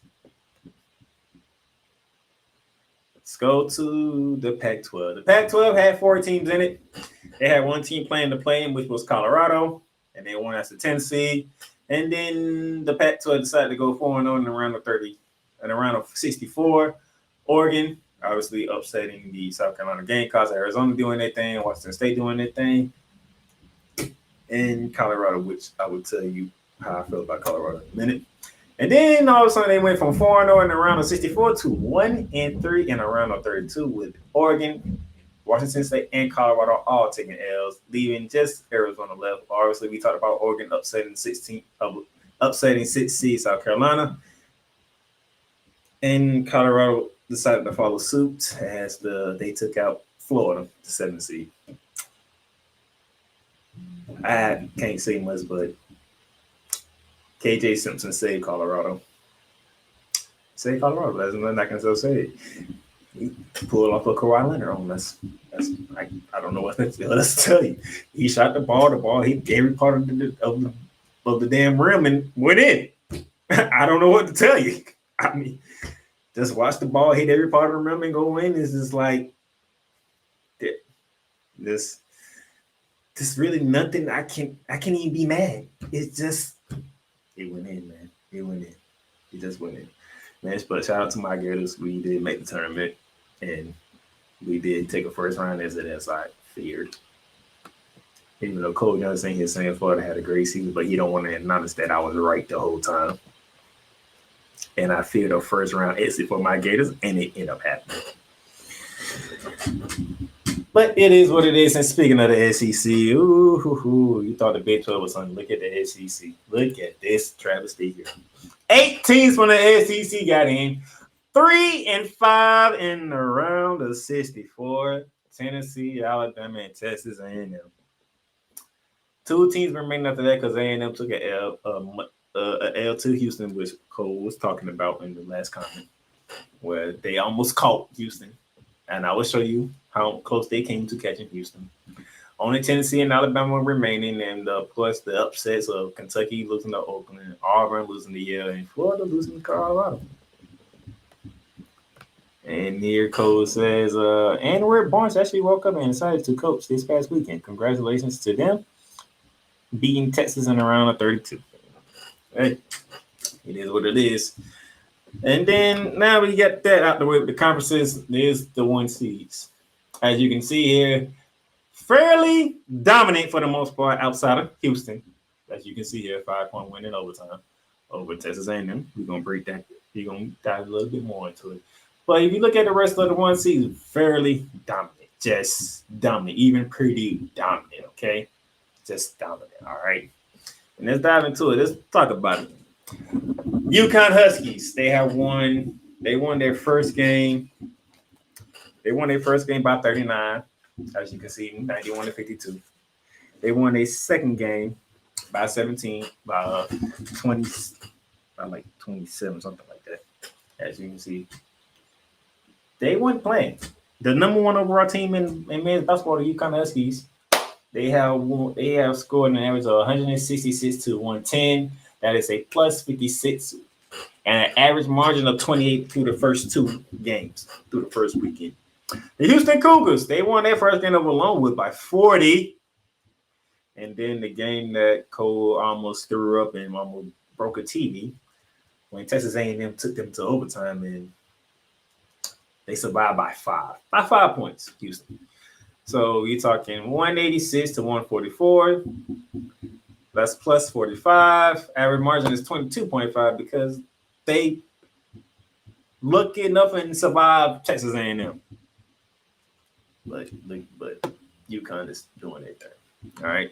[SPEAKER 3] Let's go to the Pac-12. The Pac-12 had 4 teams in it. They had one team playing the play-in, which was Colorado, and they won as the 10th seed. And then the Pac-12 decided to go 4-0 in the round of 30, in the round of 64. Oregon, obviously upsetting the South Carolina Gamecocks. Arizona doing their thing. Washington State doing their thing. And Colorado, which I will tell you how I feel about Colorado in a minute. And then all of a sudden they went from 4-0 in the round of 64 to 1-3 in a round of 32 with Oregon, Washington State, and Colorado all taking L's, leaving just Arizona left. Obviously, we talked about Oregon upsetting 6th seed South Carolina. And Colorado decided to follow suit as they took out Florida, the 7th seed. I can't say much, but KJ Simpson saved Colorado. Saved Colorado. That's nothing I can say. He pulled off a Kawhi Leonard on us. I don't know what else to tell you. He shot the ball hit every part of the damn rim and went in. I don't know what to tell you. I mean, just watch the ball hit every part of the rim and go in. It's just like this really nothing. I can't even be mad. It's just it went in, man. It went in. It just went in. Man, but shout out to my Gators. We did make the tournament, and we did take a first round exit as I feared. Even though Cole Johnson here saying Florida had a great season, but he don't want to acknowledge that I was right the whole time. And I feared a first round exit for my Gators, and it ended up happening. But it is what it is. And speaking of the SEC, you thought the Big 12 was something. Look at the SEC. Look at this travesty here. 8 teams from the SEC got in. 3-5 in the round of 64. Tennessee, Alabama, and Texas A&M. 2 teams remained after that because A&M took an L to Houston, which Cole was talking about in the last comment, where they almost caught Houston. And I will show you how close they came to catching Houston. Only Tennessee and Alabama remaining, and plus the upsets of Kentucky losing to Oakland, Auburn losing to Yale, and Florida losing to Colorado. And here Cole says, and Rick Barnes actually woke up and decided to coach this past weekend. Congratulations to them, beating Texas in the round of 32. Hey, it is what it is. And then now we get that out the way with the conferences. There's the 1 seeds. As you can see here, fairly dominant for the most part outside of Houston. As you can see here, 5-point win in overtime over Texas A&M. We're going to break that. We're going to dive a little bit more into it. But if you look at the rest of the 1 seeds, fairly dominant. Just dominant. Even pretty dominant, okay? Just dominant, all right? And let's dive into it. Let's talk about it. UConn Huskies, they won their first game. They won their first game by 39, as you can see, 91-52. They won their second game by 17, by 20, by like 27, something like that, as you can see. They weren't playing. The number one overall team in men's basketball, the UConn Huskies, they have scored an average of 166 to 110. That is a plus 56 and an average margin of 28 through the first two games, through the first weekend. The Houston Cougars, they won their first game over Longwood by 40. And then the game that Cole almost threw up and almost broke a TV when Texas A&M took them to overtime and they survived by 5 points, Houston. So you're talking 186 to 144. That's plus 45. Average margin is 22.5 because they look enough and survive Texas A&M. But UConn is doing it there. All right.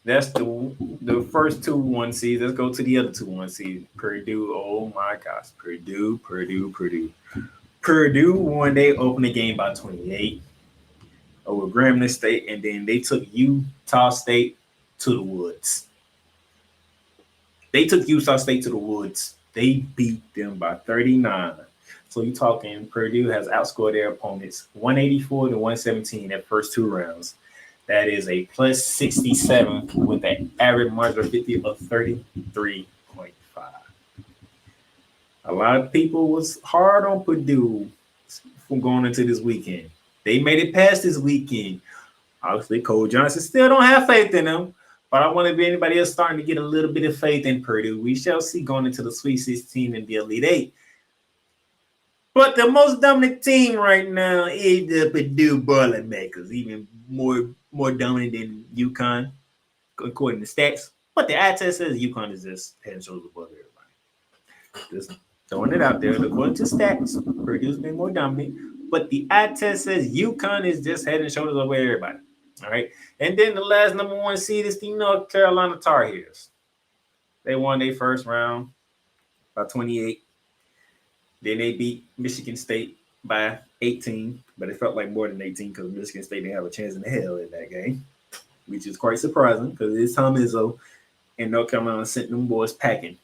[SPEAKER 3] That's the first 2 1 seeds. Let's go to the other 2 1 seeds. Purdue. Oh my gosh. Purdue. Purdue won their opening game by 28 over Grambling State, and then they took Utah State to the woods. They beat them by 39. So you're talking Purdue has outscored their opponents 184 to 117 at first 2 rounds. That is a plus 67 with an average margin of 33.5. A lot of people was hard on Purdue from going into this weekend. They made it past this weekend. Obviously, Cole Johnson still don't have faith in them, but I want to be anybody else starting to get a little bit of faith in Purdue. We shall see going into the Sweet 16 and the Elite 8. But the most dominant team right now is the Purdue Boilermakers, even more dominant than UConn, according to stats. But the eye test says UConn is just head and shoulders above everybody. Just throwing it out there. According to stats, Purdue's been more dominant. But the eye test says UConn is just head and shoulders over everybody. All right. And then the last number 1 seed is the North Carolina Tar Heels. They won their first round by 28. Then they beat Michigan State by 18, but it felt like more than 18 because Michigan State didn't have a chance in hell in that game, which is quite surprising because it's Tom Izzo and North Carolina sent them boys packing,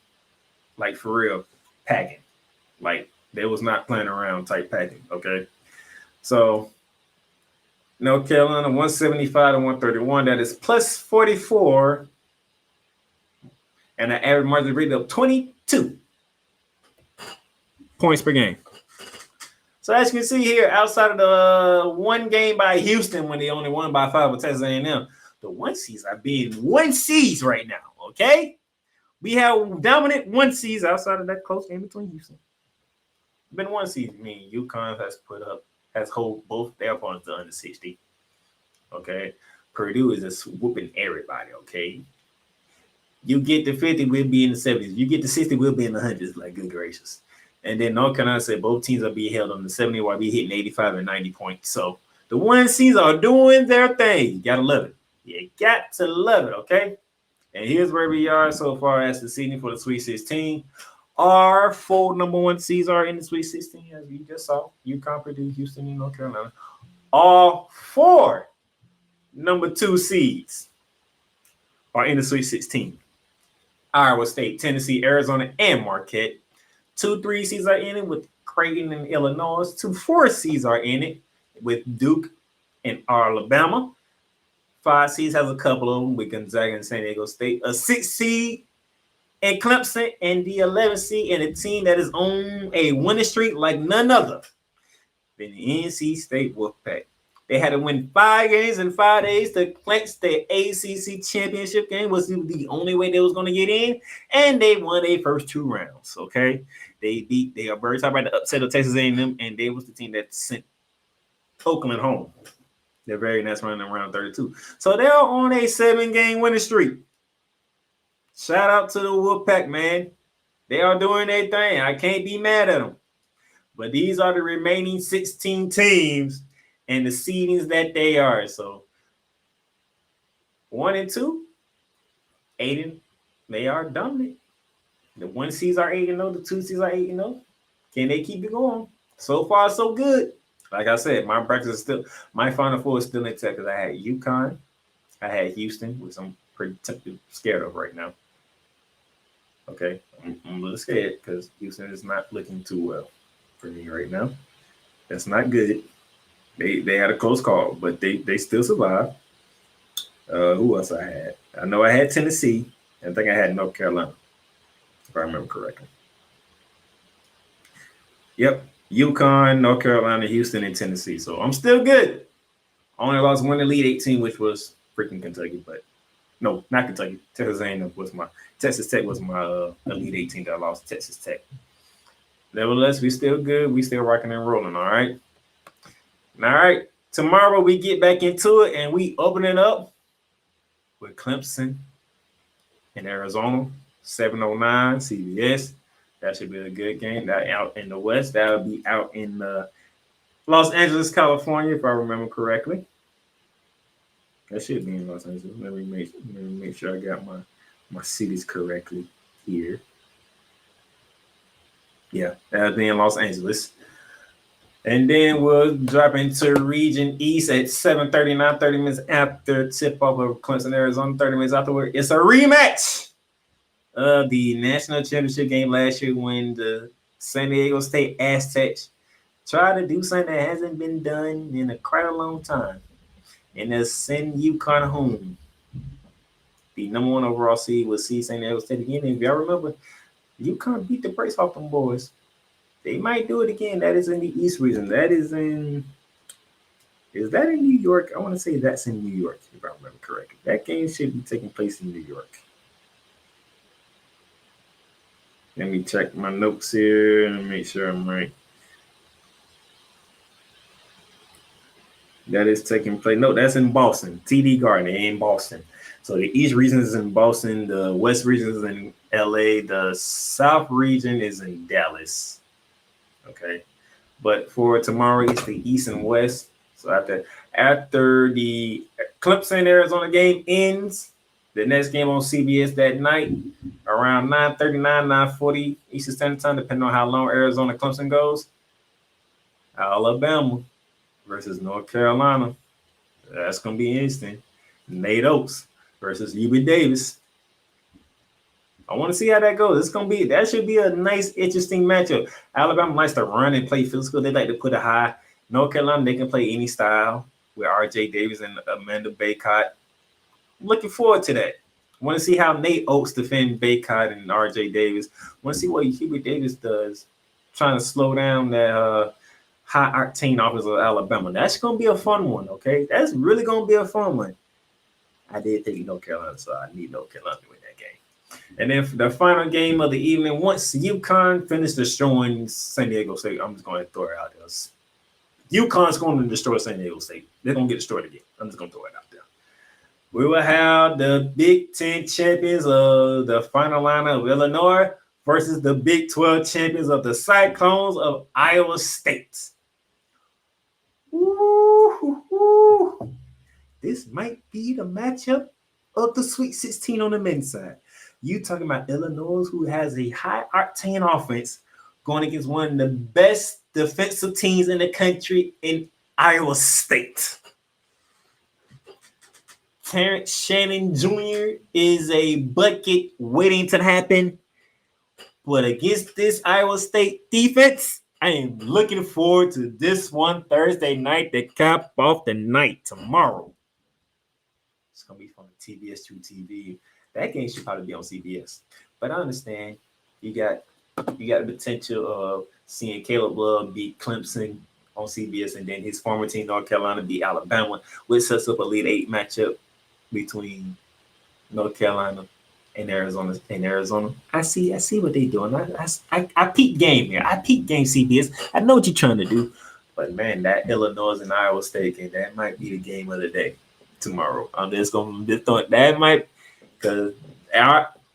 [SPEAKER 3] like for real, packing. Like they was not playing around type packing, okay? So North Carolina 175 to 131, that is plus 44 and an average margin rate of 22 points per game. So as you can see here, outside of the 1 game by Houston when they only won by 5 with Texas A&M, the 1 seeds are being 1 seeds right now, okay? We have dominant 1 seeds outside of that close game between Houston. Been 1 seed. I mean, UConn has hold both their opponents to under 60, okay? Purdue is just whooping everybody, okay? You get to 50, we'll be in the 70s. You get to 60, we'll be in the 100s, like good gracious. And then North Carolina said both teams are being held on the 70 while we hitting 85 and 90 points. So the 1 seeds are doing their thing. You got to love it. You got to love it, okay? And here's where we are so far as the seeding for the Sweet 16. Our 4 number 1 seeds are in the Sweet 16, as we just saw. UConn, Purdue, Houston, and North Carolina. All 4 number 2 seeds are in the Sweet 16. Iowa State, Tennessee, Arizona, and Marquette. 2 3 seeds are in it with Creighton and Illinois. 2 4 seeds are in it with Duke and Alabama. 5 seeds has a couple of them with Gonzaga and San Diego State. A 6 seed and Clemson, and the 11 seed and a team that is on a winning streak like none other than the NC State Wolfpack. They had to win 5 games in 5 days to clinch the ACC championship game. Was the only way they was going to get in, and they won their first 2 rounds. Okay, they are very talking about the upset of Texas A&M, and they was the team that sent Oakland home. Their very next round in round 32. So they're on a 7-game winning streak. Shout out to the Wolfpack, man. They are doing their thing. I can't be mad at them. But these are the remaining 16 teams and the seedings that they are. So 1 and 2, 8 and they are dominant. The 1 seeds are 8-0, the 2 seeds are 8-0. Can they keep it going? So far, so good. Like I said, my bracket is still, my Final Four is still intact because I had UConn, I had Houston, which I'm pretty scared of right now. Okay, I'm a little scared because Houston is not looking too well for me right now. That's not good. They had a close call, but they still survived. Who else I had? I know I had Tennessee. I think I had North Carolina, if I remember correctly. Yep. UConn, North Carolina, Houston, and Tennessee. So I'm still good. Only lost one Elite 18, which was freaking Kentucky, but no, not Kentucky. Texas Tech was my Elite 18 that I lost to Texas Tech. Nevertheless, we still good. We still rocking and rolling, all right? All right. Tomorrow we get back into it and we open it up with Clemson in Arizona, 7:09 CBS. That should be a good game. That out in the West. That'll be out in Los Angeles, California, if I remember correctly. That should be in Los Angeles. Let me make sure I got my cities correctly here. Yeah, that'll be in Los Angeles. And then we'll drop into Region East at 7:39, 30 minutes after tip-off of Clemson, Arizona. 30 minutes afterward, it's a rematch of the national championship game last year when the San Diego State Aztecs tried to do something that hasn't been done in quite a long time. And that's send UConn home. The number 1 overall seed will see San Diego State again. And if y'all remember, UConn beat the brakes off them boys. They might do it again. That is in the East region. Is that in New York? I want to say that's in New York, if I remember correctly. That game should be taking place in New York. Let me check my notes here and make sure I'm right. That is taking place. No, that's in Boston. TD Garden in Boston. So the East region is in Boston. The West region is in LA. The South region is in Dallas. Okay. But for tomorrow, it's the East and West. So after the Clemson Arizona game ends, the next game on CBS that night around 9:39, 9:40 Eastern Standard Time, depending on how long Arizona Clemson goes. Alabama versus North Carolina. That's going to be interesting. Nate Oates versus UB Davis. I want to see how that goes. That should be a nice, interesting matchup. Alabama likes to run and play physical. They like to put it high. North Carolina, they can play any style with R.J. Davis and Amanda Baycott. Looking forward to that. Want to see how Nate Oates defend Baycott and R.J. Davis. Want to see what Hubert Davis does, trying to slow down that high octane offense of Alabama. That's going to be a fun one, okay? That's really going to be a fun one. I did think North Carolina, so I need North Carolina to win that game. And then for the final game of the evening, once UConn finished destroying San Diego State, I'm just going to throw it out there. UConn's going to destroy San Diego State. They're going to get destroyed again. I'm just going to throw it out there. We will have the Big Ten champions of the final lineup of Illinois versus the Big 12 champions of the Cyclones of Iowa State. Ooh. This might be the matchup of the Sweet 16 on the men's side. You talking about Illinois, who has a high octane offense, going against one of the best defensive teams in the country in Iowa State. Terrence Shannon Jr. is a bucket waiting to happen. But against this Iowa State defense, I am looking forward to this one Thursday night to cap off the night tomorrow. It's going to be from the TBS 2 TV. That game should probably be on CBS. But I understand you got the potential of seeing Caleb Love beat Clemson on CBS and then his former team, North Carolina, beat Alabama, which sets up a Elite 8 matchup between North Carolina and Arizona. I see what they're doing. I peep game here. I peep game CBS. I know what you're trying to do. But man, that Illinois and Iowa State game, that might be the game of the day tomorrow. I'm just going to throw it. That might, because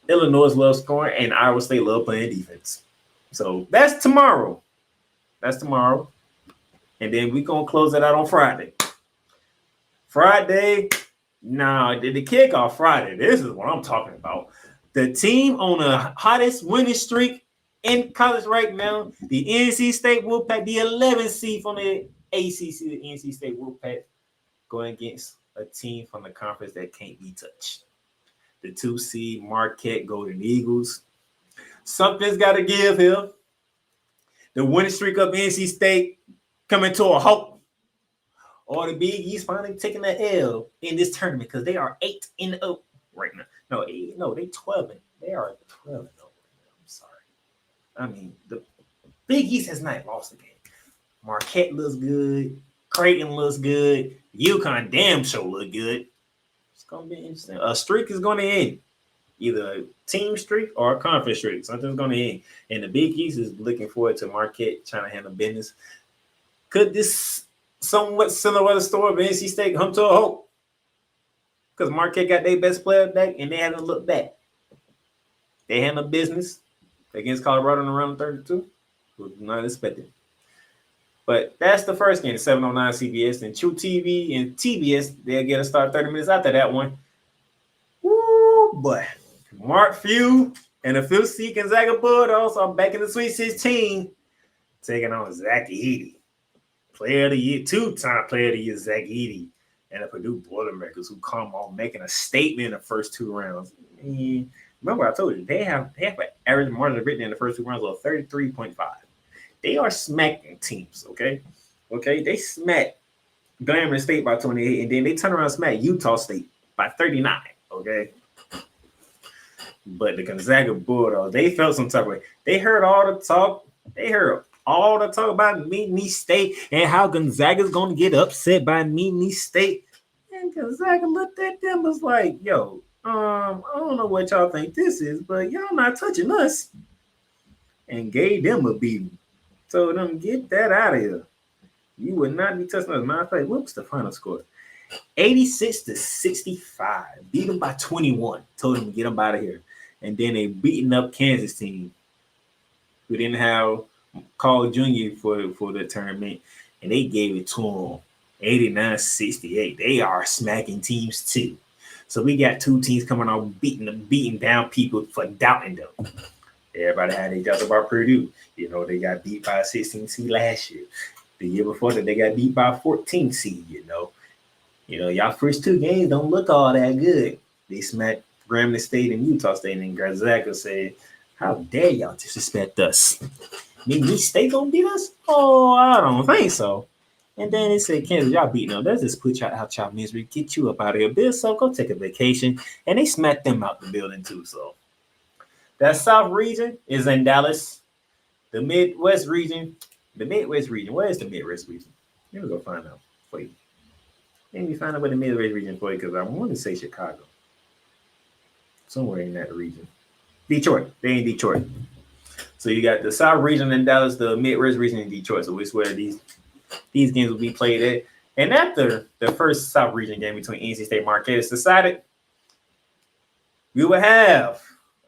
[SPEAKER 3] Illinois loves scoring and Iowa State love playing defense. So that's tomorrow. And then we're going to close it out on Friday. The kickoff Friday. This is what I'm talking about. The team on the hottest winning streak in college right now, the NC State Wolfpack, the 11th seed from the ACC, the NC State Wolfpack, going against a team from the conference that can't be touched. The 2 seed Marquette Golden Eagles. Something's got to give here. The winning streak of NC State coming to a halt. Or the Big East finally taking the L in this tournament because they are 8-0 right now. No, they 12. They are 12-0 right now. I'm sorry. I mean, the Big East has not lost a game. Marquette looks good. Creighton looks good. UConn damn sure look good. It's gonna be interesting. A streak is gonna end. Either a team streak or a conference streak. Something's gonna end. And the Big East is looking forward to Marquette trying to handle business. Could this somewhat Cinderella story of NC State come to a halt? Because Marquette got their best player back and they haven't looked back. They handled business against Colorado in the round of 32. Was not expected. But that's the first game, 7:09 CBS. And True TV and TBS, they'll get a start 30 minutes after that one. Woo, boy. Mark Few and the fifth seed Gonzaga Bulldogs are back in the Sweet 16, taking on Zach Edey. Player of the year, two-time player of the year, Zach Edey, and the Purdue Boilermakers, who come on making a statement in the first two rounds. Remember, I told you, they have an average margin of victory in the first two rounds of 33.5. They are smacking teams, okay? They smacked Grambling State by 28, and then they turn around and smack Utah State by 39, okay? But the Gonzaga Bulldogs, they felt some type of way. They heard all the talk. They heard all the talk about Nittany State and how Gonzaga's going to get upset by Nittany State. And Gonzaga looked at them and was like, yo, I don't know what y'all think this is, but y'all not touching us. And gave them a beating. Told them, get that out of here. You would not be touching us. Matter of fact, what was the final score? 86-65. Beat them by 21. Told them to get them out of here. And then they beating up Kansas team, who didn't have Carl Jr. for the tournament, and they gave it to them 89-68. They are smacking teams too. So we got two teams coming out beating down people for doubting them. Everybody had their doubts about Purdue. You know, they got beat by a 16 seed last year. The year before that, they got beat by a 14 seed, you know. Y'all first two games don't look all that good. They smacked Grambling State and Utah State, and Gonzaga said, how dare y'all disrespect us? Nittany State gonna beat us? Oh, I don't think so. And then they said, Kansas, y'all beating them. Let's just put y'all out y'all misery, get you up out of here. Bill Self, go take a vacation. And they smacked them out the building too. So that South region is in Dallas. The Midwest region. Where is the Midwest region? Let me go find out for you. Let me find out what the Midwest region for you, because I want to say Chicago. Somewhere in that region. Detroit. They in Detroit. So you got the South region in Dallas, the Midwest region in Detroit. So it's where these games will be played at. And after the first South region game between NC State and Marquette is decided, we will have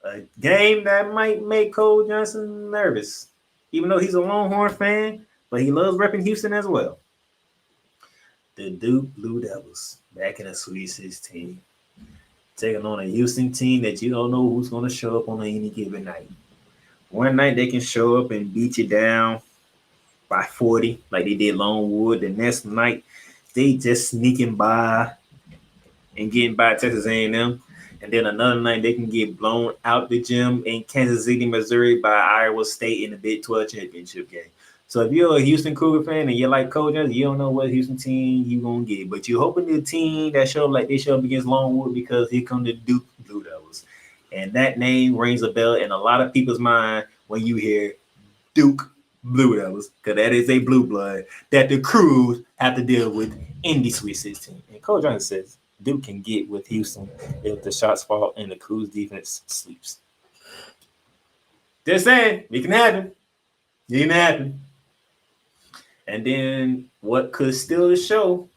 [SPEAKER 3] a game that might make Cole Johnson nervous, even though he's a Longhorn fan, but he loves repping Houston as well. The Duke Blue Devils back in the Sweet 16, taking on a Houston team that you don't know who's going to show up on any given night. One night they can show up and beat you down by 40 like they did Longwood. The next night they just sneaking by and getting by Texas A&M. And then another night they can get blown out the gym in Kansas City, Missouri by Iowa State in the Big 12 championship game. So if you're a Houston Cougar fan and you like Coach Johnson, you don't know what Houston team you're going to get. But you're hoping the team that show up like they show up against Longwood, because here come the Duke Blue Devils. And that name rings a bell in a lot of people's mind when you hear Duke Blue Devils, because that is a blue blood that the Crews have to deal with in the Sweet 16. And Coach Johnson says Duke can get with Houston if the shots fall and the Crews defense sleeps. Just saying, it can happen. It can happen. And then what could steal the show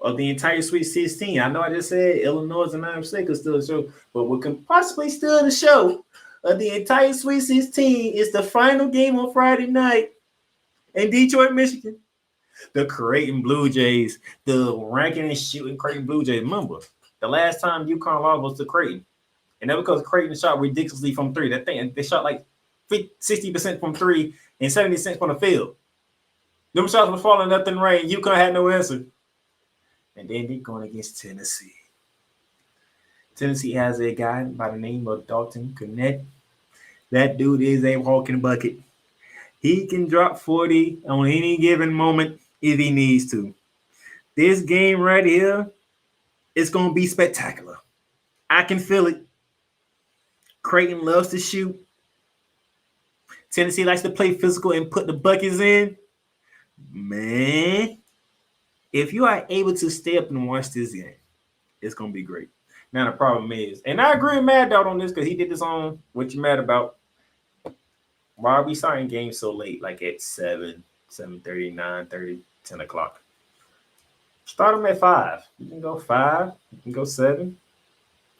[SPEAKER 3] of the entire Sweet 16? I know I just said Illinois and Iowa State could steal the show, but what can possibly steal the show of the entire Sweet 16 is the final game on Friday night in Detroit, Michigan. The Creighton Blue Jays, the ranking and shooting Creighton Blue Jays. Remember, the last time UConn lost was to Creighton. And that because Creighton shot ridiculously from three. That thing, they shot like 60% from three and 70% from the field. Them shots were falling, nothing rain. UConn had no answer. And then they're going against Tennessee. Tennessee has a guy by the name of Dalton Connect. That dude is a walking bucket. He can drop 40 on any given moment if he needs to. This game right here, it's going to be spectacular. I can feel it. Creighton loves to shoot. Tennessee likes to play physical and put the buckets in. Man, if you are able to stay up and watch this game, it's going to be great. Now, the problem is, and I agree with Mad Dog on this because he did this on What You Mad About. Why are we starting games so late, like at 7, 7:30, 9:30, 10 o'clock? Start them at 5. You can go 5, you can go 7,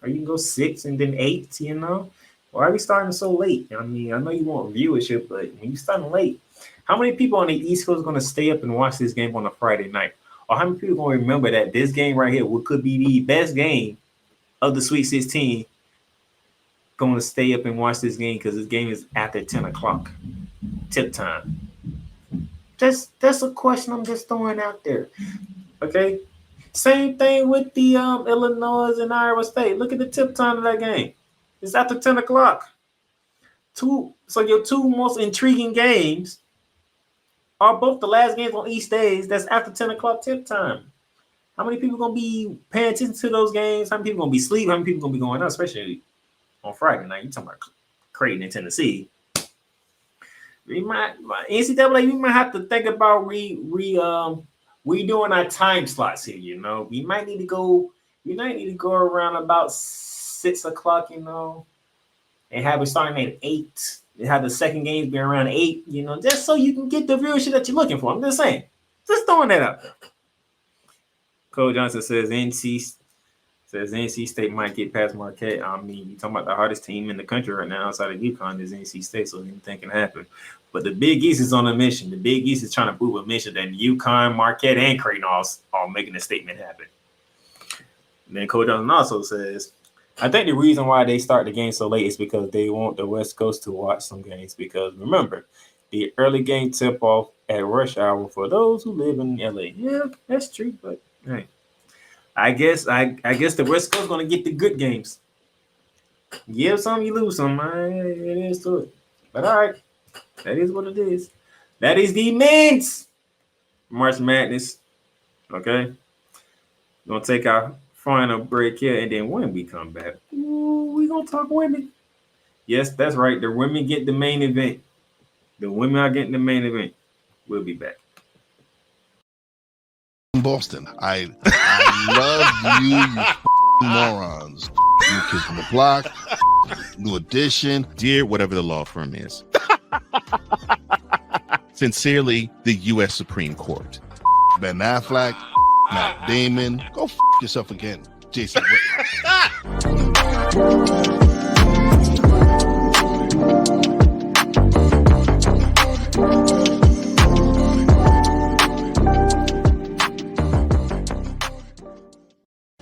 [SPEAKER 3] or you can go 6 and then 8, you know? Why are we starting so late? I mean, I know you want viewership, but when you starting late, how many people on the East Coast are going to stay up and watch this game on a Friday night? Or how many people are going to remember that this game right here could be the best game of the Sweet 16 going to stay up and watch this game because this game is after 10 o'clock tip time? That's a question I'm just throwing out there. Okay? Same thing with the Illinois and Iowa State. Look at the tip time of that game. It's after 10 o'clock. So your two most intriguing games are both the last games on East days. That's after 10 o'clock tip time. How many people going to be paying attention to those games? How many people going to be asleep? How many people going to be going out, especially on Friday night? You're talking about Creighton in Tennessee. NCAA, we might have to think about redoing our time slots here, you know. We might need to go around about 6 o'clock, you know, and have it starting at 8. And have the second games be around 8, you know, just so you can get the viewership that you're looking for. I'm just saying. Just throwing that out there. Cole Johnson says NC State might get past Marquette. I mean, you're talking about the hardest team in the country right now outside of UConn is NC State, so anything can happen. But the Big East is on a mission. The Big East is trying to prove a mission that UConn, Marquette, and Creighton all making a statement happen. And then Cole Johnson also says, I think the reason why they start the game so late is because they want the West Coast to watch some games. Because remember, the early game tip-off at rush hour for those who live in LA. Yeah, that's true, but hey. I guess the West Coast gonna get the good games. Give some, you lose some. It is to it. But all right, that is what it is. That is the men's March Madness. Okay, gonna take our final break here, and then when we come back, we gonna talk women. Yes, that's right. The women get the main event. The women are getting the main event. We'll be back.
[SPEAKER 7] Boston. I love you morons. New Kids on the Block, New Edition,
[SPEAKER 8] Dear whatever the law firm is. Sincerely, the U.S. Supreme Court.
[SPEAKER 7] Ben Affleck, Matt Damon. Go yourself again, Jason Whitlock.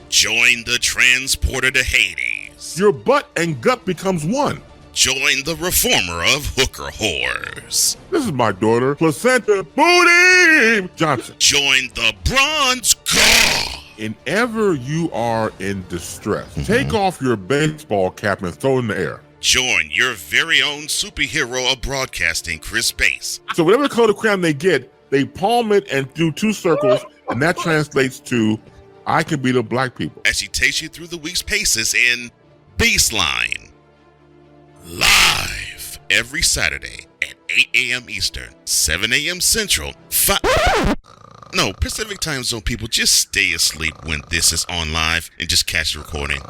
[SPEAKER 8] Join the transporter to Hades.
[SPEAKER 11] Your butt and gut becomes one.
[SPEAKER 8] Join the reformer of hooker whores.
[SPEAKER 11] This is my daughter, Placenta Booty Johnson.
[SPEAKER 8] Join the bronze god.
[SPEAKER 11] Whenever you are in distress, take off your baseball cap and throw it in the air.
[SPEAKER 8] Join your very own superhero of broadcasting, Chris Bass.
[SPEAKER 11] So whatever color crayon they get, they palm it and do 2 circles, and that translates to I can be the black people.
[SPEAKER 8] As she takes you through the week's paces in Baseline. Live every Saturday at 8 a.m. Eastern, 7 a.m. Central, Pacific time zone people, just stay asleep when this is on live and just catch the recording.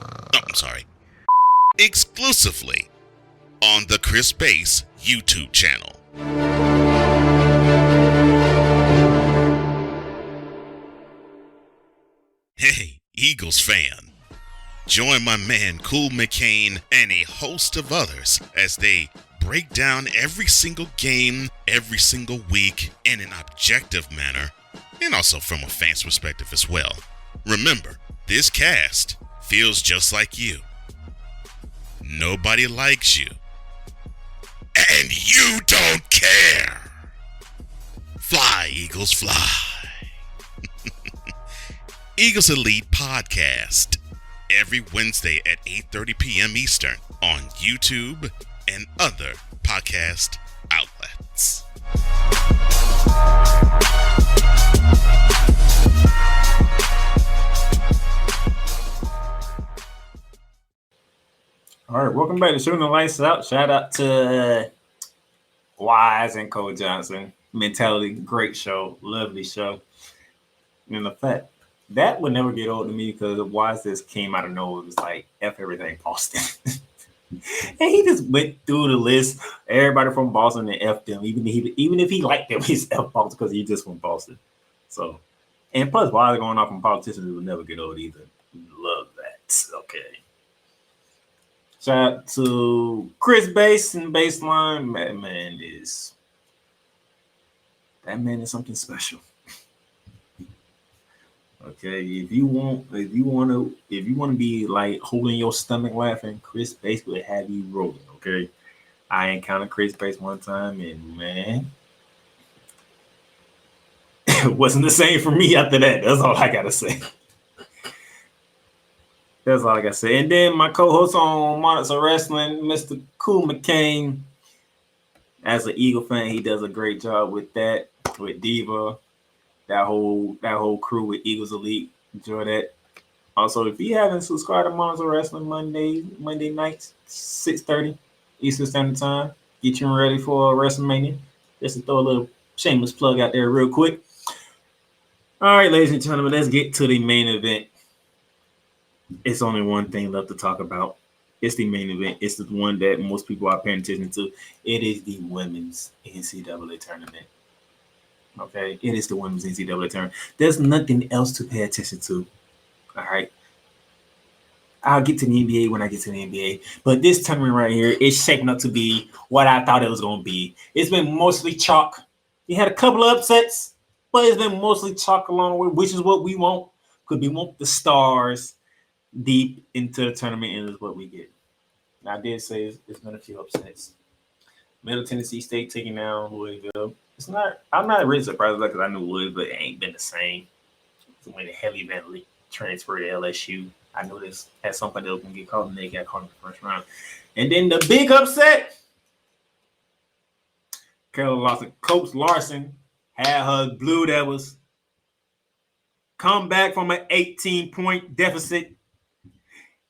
[SPEAKER 8] Exclusively on the Chris Bass YouTube channel. Hey, Eagles fan. Join my man Cool McCain and a host of others as they break down every single game, every single week in an objective manner, and also from a fan's perspective as well. Remember, this cast feels just like you. Nobody likes you. And you don't care. Fly, Eagles, fly. Eagles Elite Podcast. Every Wednesday at 8:30 p.m. Eastern on YouTube and other podcast outlets.
[SPEAKER 3] Welcome back to Shooting the Lights Out. Shout out to Wise and Cole Johnson. Mentality, great show, lovely show. And the fact that would never get old to me because Wise just came out of nowhere. It was like F everything Boston. And he just went through the list. Everybody from Boston and F them. Even if he liked them, he's F Boston because he just from Boston. So, and plus, Wise going off from politicians will never get old either. Love that. Okay. Shout out to Chris Bass and Baseline. That man is something special. Okay, if you want to be like holding your stomach laughing, Chris Bass will have you rolling. Okay, I encountered Chris Bass one time, and man, it wasn't the same for me after that. That's all I gotta say. That's all I gotta say. And then my co-host on Monarchs of Wrestling, Mr. Cool McCain. As an Eagle fan, he does a great job with that, with Diva, that whole crew with Eagles Elite. Enjoy that. Also, if you haven't subscribed to Monarchs of Wrestling Monday nights, 6:30 Eastern Standard Time, get you ready for WrestleMania. Just to throw a little shameless plug out there real quick. All right, ladies and gentlemen, let's get to the main event. It's only one thing left to talk about. It's the main event. It's the one that most people are paying attention to. It is the women's NCAA tournament. Okay, it is the women's NCAA tournament. There's nothing else to pay attention to. All right. I'll get to the NBA when I get to the NBA. But this tournament right here is shaping up to be what I thought it was going to be. It's been mostly chalk. You had a couple of upsets, but it's been mostly chalk along the way, which is what we want. Because we want the stars deep into the tournament, and is what we get. Now, I did say it's been a few upsets. Middle Tennessee State taking down Louisville. I'm not really surprised because I knew Louisville ain't been the same. When the Heavy Bentley transferred to LSU, I knew this had somebody that was going to get caught, and they got caught in the first round. And then the big upset, Coach Larson had her Blue Devils come back from an 18-point deficit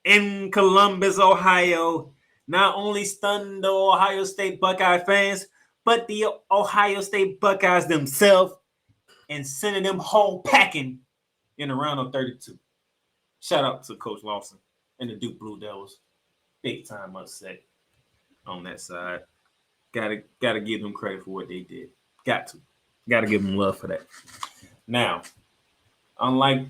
[SPEAKER 3] in Columbus, Ohio. Not only stunned the Ohio State Buckeye fans, but the Ohio State Buckeyes themselves, and sending them home packing in the round of 32. Shout out to Coach Lawson and the Duke Blue Devils. Big time upset on that side. Gotta give them credit for what they did. Gotta give them love for that. Now, unlike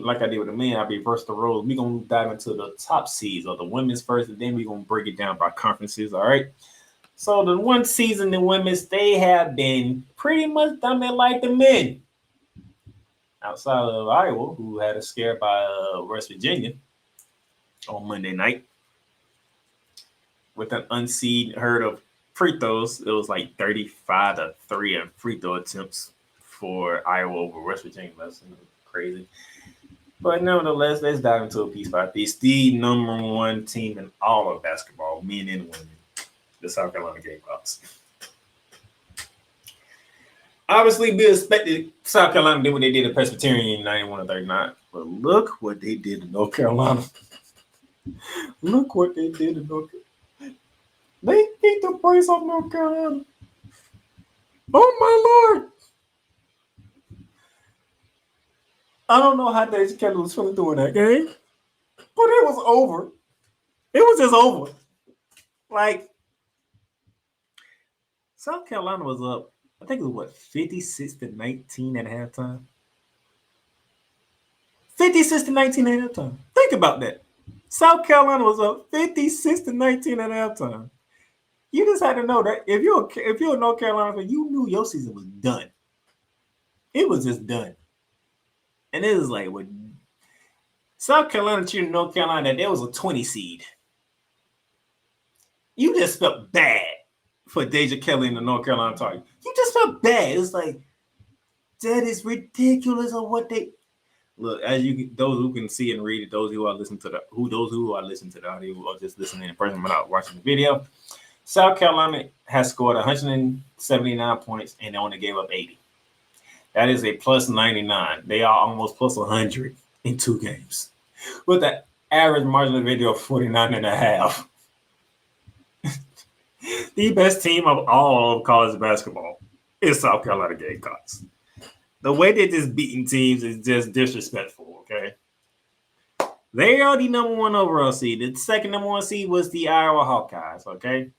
[SPEAKER 3] like I did with the men, I reversed the roles. We're gonna dive into the top seeds of the women's first, and then we're gonna break it down by conferences. All right. So the one season, the women's, they have been pretty much done it like the men. Outside of Iowa, who had a scare by West Virginia on Monday night. With an unseeded herd of free throws, it was like 35-3 in free throw attempts for Iowa over West Virginia. That's crazy. But nevertheless, let's dive into it piece by piece. The number one team in all of basketball, men and women, the South Carolina Gamecocks. Obviously, we expected South Carolina to do what they did at Presbyterian in 91-39. But look what they did in North Carolina. Look what they did in North Carolina. They beat the brakes off North Carolina. Oh, my Lord. I don't know how Deja Kelly was feeling doing that game, but it was over. It was just over. Like, South Carolina was up, I think it was 56-19 at halftime. 56-19 at halftime. Think about that. South Carolina was up 56-19 at halftime. You just had to know that if you're a North Carolina fan, you knew your season was done. It was just done. And it was like when South Carolina cheated North Carolina that there was a 20 seed. You just felt bad for Deja Kelly and the North Carolina Tar. You just felt bad. It's like, that is ridiculous of what they look. As those who can see and read it, those who are listening to the audio or just listening in person without watching the video. South Carolina has scored 179 points and they only gave up 80. That is a plus 99. They are almost plus 100 in 2 games with an average margin of victory of 49.5. The best team of all of college basketball is South Carolina Gamecocks. The way they're just beating teams is just disrespectful, okay? They are the number one overall seed. The second number one seed was the Iowa Hawkeyes, okay?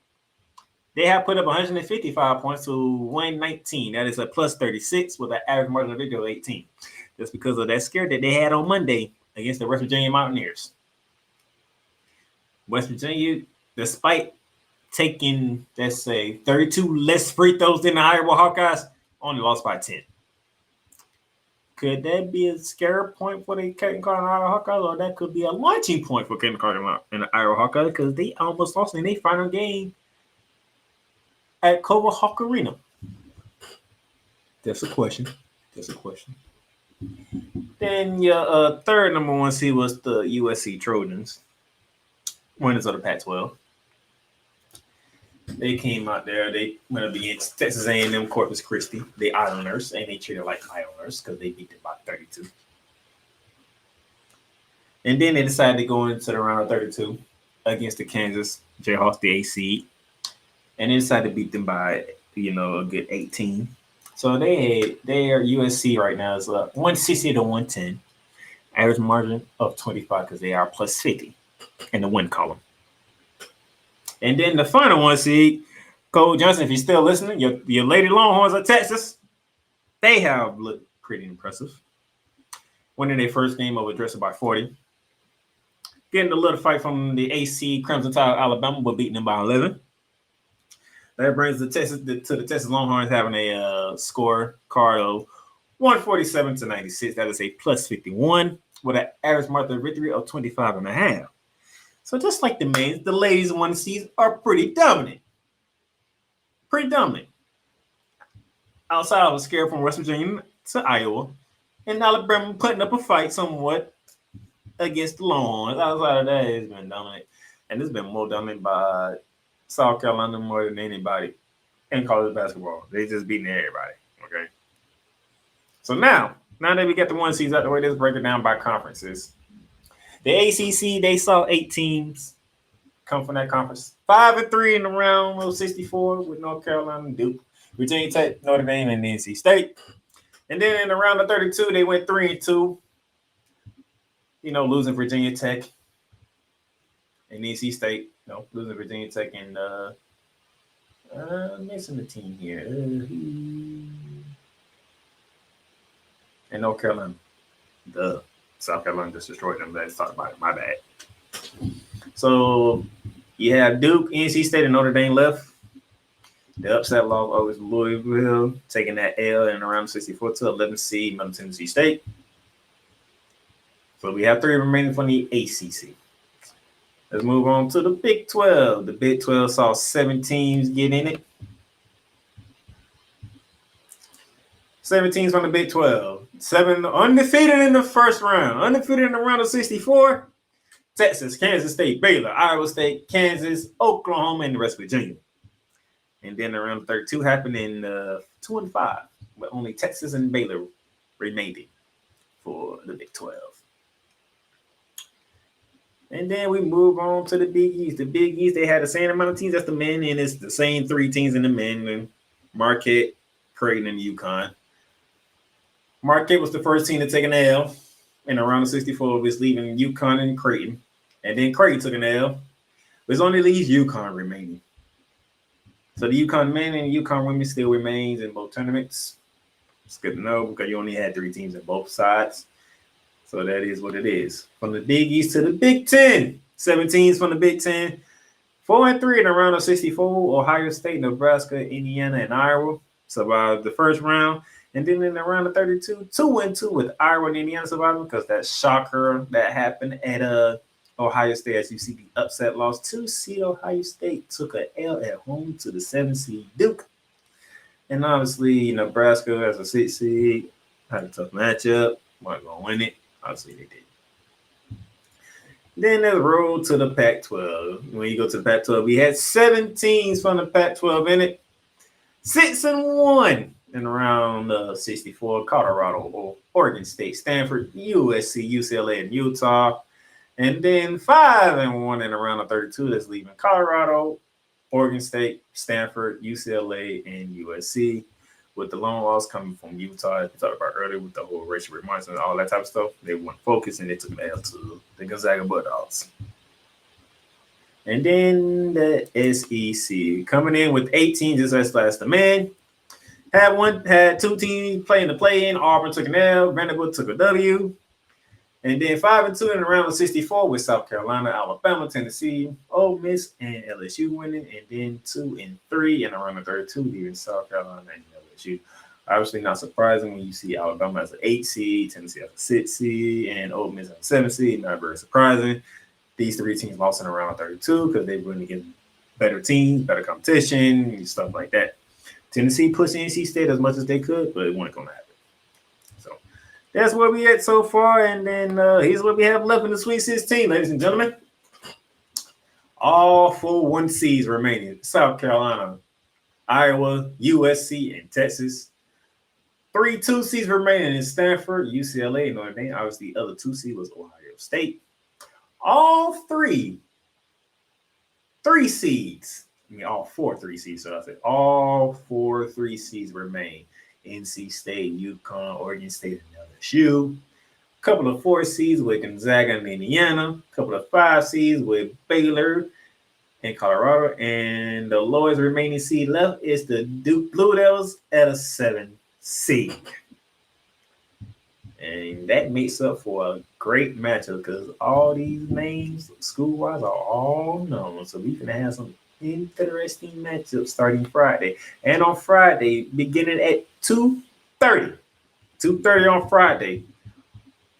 [SPEAKER 3] They have put up 155 points to 119. That is a plus 36 with an average margin of victory of 18. That's because of that scare that they had on Monday against the West Virginia Mountaineers. West Virginia, despite taking, let's say, 32 less free throws than the Iowa Hawkeyes, only lost by 10. Could that be a scare point for the Kenton Carter and Iowa Hawkeyes, or that could be a launching point for Kenton Carter and the Iowa Hawkeyes because they almost lost in their final game at Cova Hawk Arena? That's a question. Then your third number one seed was the USC Trojans, winners of the Pac-12. They came out there. They went up against Texas A&M Corpus Christi, the Islanders, and they treated like Islanders because they beat them by 32. And then they decided to go into the round of 32 against the Kansas Jayhawks, the AC, and they decided to beat them by a good 18. So their USC right now is 160 to 110, average margin of 25 because they are plus 50 in the win column. And then the final one seed, Cole Johnson, if you're still listening, your Lady Longhorns of Texas, they have looked pretty impressive. Winning their first game over Drexel by 40. Getting a little fight from the AC Crimson Tide of Alabama, but beating them by 11. That brings the Texas Longhorns having a score card of 147 to 96. That is a plus 51 with an average margin of victory of 25.5. So just like the men, the ladies 1 seeds are pretty dominant. Outside of a scare from West Virginia to Iowa, and Alabama putting up a fight somewhat against the Longhorns. Outside of that, it's been dominant. And it's been more dominant by South Carolina more than anybody in college basketball. They just beating everybody, okay? So now that we got the 1 seeds out the way, let's break it down by conferences. The ACC, they saw 8 teams come from that conference. 5-3 in the round of 64 with North Carolina, Duke, Virginia Tech, Notre Dame, and NC State. And then in the round of 32, they went 3-2. Losing Virginia Tech and NC State. Losing Virginia Tech and missing the team here. And North Carolina. South Carolina just destroyed them. Let's talk about it. My bad. So you have Duke, NC State, and Notre Dame left. The upset loss over Louisville, taking that L in around 64 to 11 seed, Middle Tennessee State. So we have 3 remaining from the ACC. Let's move on to the Big 12. The Big 12 saw 7 teams get in it. 7 teams from the Big 12. 7 undefeated in the first round. Undefeated in the round of 64. Texas, Kansas State, Baylor, Iowa State, Kansas, Oklahoma, and the West Virginia. And then around 32 happened in 2-5. But only Texas and Baylor remained for the Big 12. And then we move on to the Big East. The Big East, they had the same amount of teams as the men, and it's the same 3 teams in the men. And Marquette, Creighton, and UConn. Marquette was the first team to take an L in the round of 64, was leaving UConn and Creighton. And then Creighton took an L. But it only leaves UConn remaining. So the UConn men and UConn women still remains in both tournaments. It's good to know because you only had 3 teams on both sides. So that is what it is. From the Big East to the Big Ten. 7 teams from the Big Ten. 4-3 in the round of 64. Ohio State, Nebraska, Indiana, and Iowa survived the first round. And then in the round of 32, 2-2 with Iowa and Indiana surviving because that shocker that happened at Ohio State. As you see, the upset loss. 2-seed Ohio State took an L at home to the 7-seed Duke. And obviously, Nebraska as a 6-seed had a tough matchup. Wasn't going to win it. Obviously, they did. Then there's road to the Pac-12. When you go to the Pac-12, we had 7 teams from the Pac-12 in it. 6-1 in round 64. Colorado, Oregon State, Stanford, USC, UCLA, and Utah. And then 5-1 in the round of 32. That's leaving Colorado, Oregon State, Stanford, UCLA, and USC. With the lone loss coming from Utah, we talked about earlier with the whole racial remarks and all that type of stuff, they weren't focused and they took the L to the Gonzaga Bulldogs. And then the SEC coming in with 18 just as last the man. Had two teams playing the play-in. Auburn took an L, Vanderbilt took a W. And then 5-2 in the round of 64 with South Carolina, Alabama, Tennessee, Ole Miss, and LSU winning. And then 2-3 in the round of 32, leaving South Carolina and LSU. Obviously not surprising when you see Alabama as an 8 seed, Tennessee as a 6 seed, and Ole Miss as a 7 seed. Not very surprising. These three teams lost in the round of 32 because they were against better teams, better competition, and stuff like that. Tennessee pushed NC State as much as they could, but it wasn't going to happen. So that's where we at so far. And then here's what we have left in the Sweet 16, ladies and gentlemen. All 4 1 seeds remaining. South Carolina, Iowa, USC, and Texas. 3 2 seeds remaining in Stanford, UCLA, and Notre Dame. Obviously, the other 2 seed was Ohio State. All 3 seeds. I mean, all 4 3 seeds. So I said all 4 3 seeds remain. NC State, UConn, Oregon State, and LSU. A couple of 4 seeds with Gonzaga and Indiana. A couple of 5 seeds with Baylor and Colorado. And the lowest remaining seed left is the Duke Blue Devils at a 7 seed. And that makes up for a great matchup because all these names, school-wise, are all known. So we can have some interesting matchups starting Friday. And on Friday, beginning at 2:30 on Friday,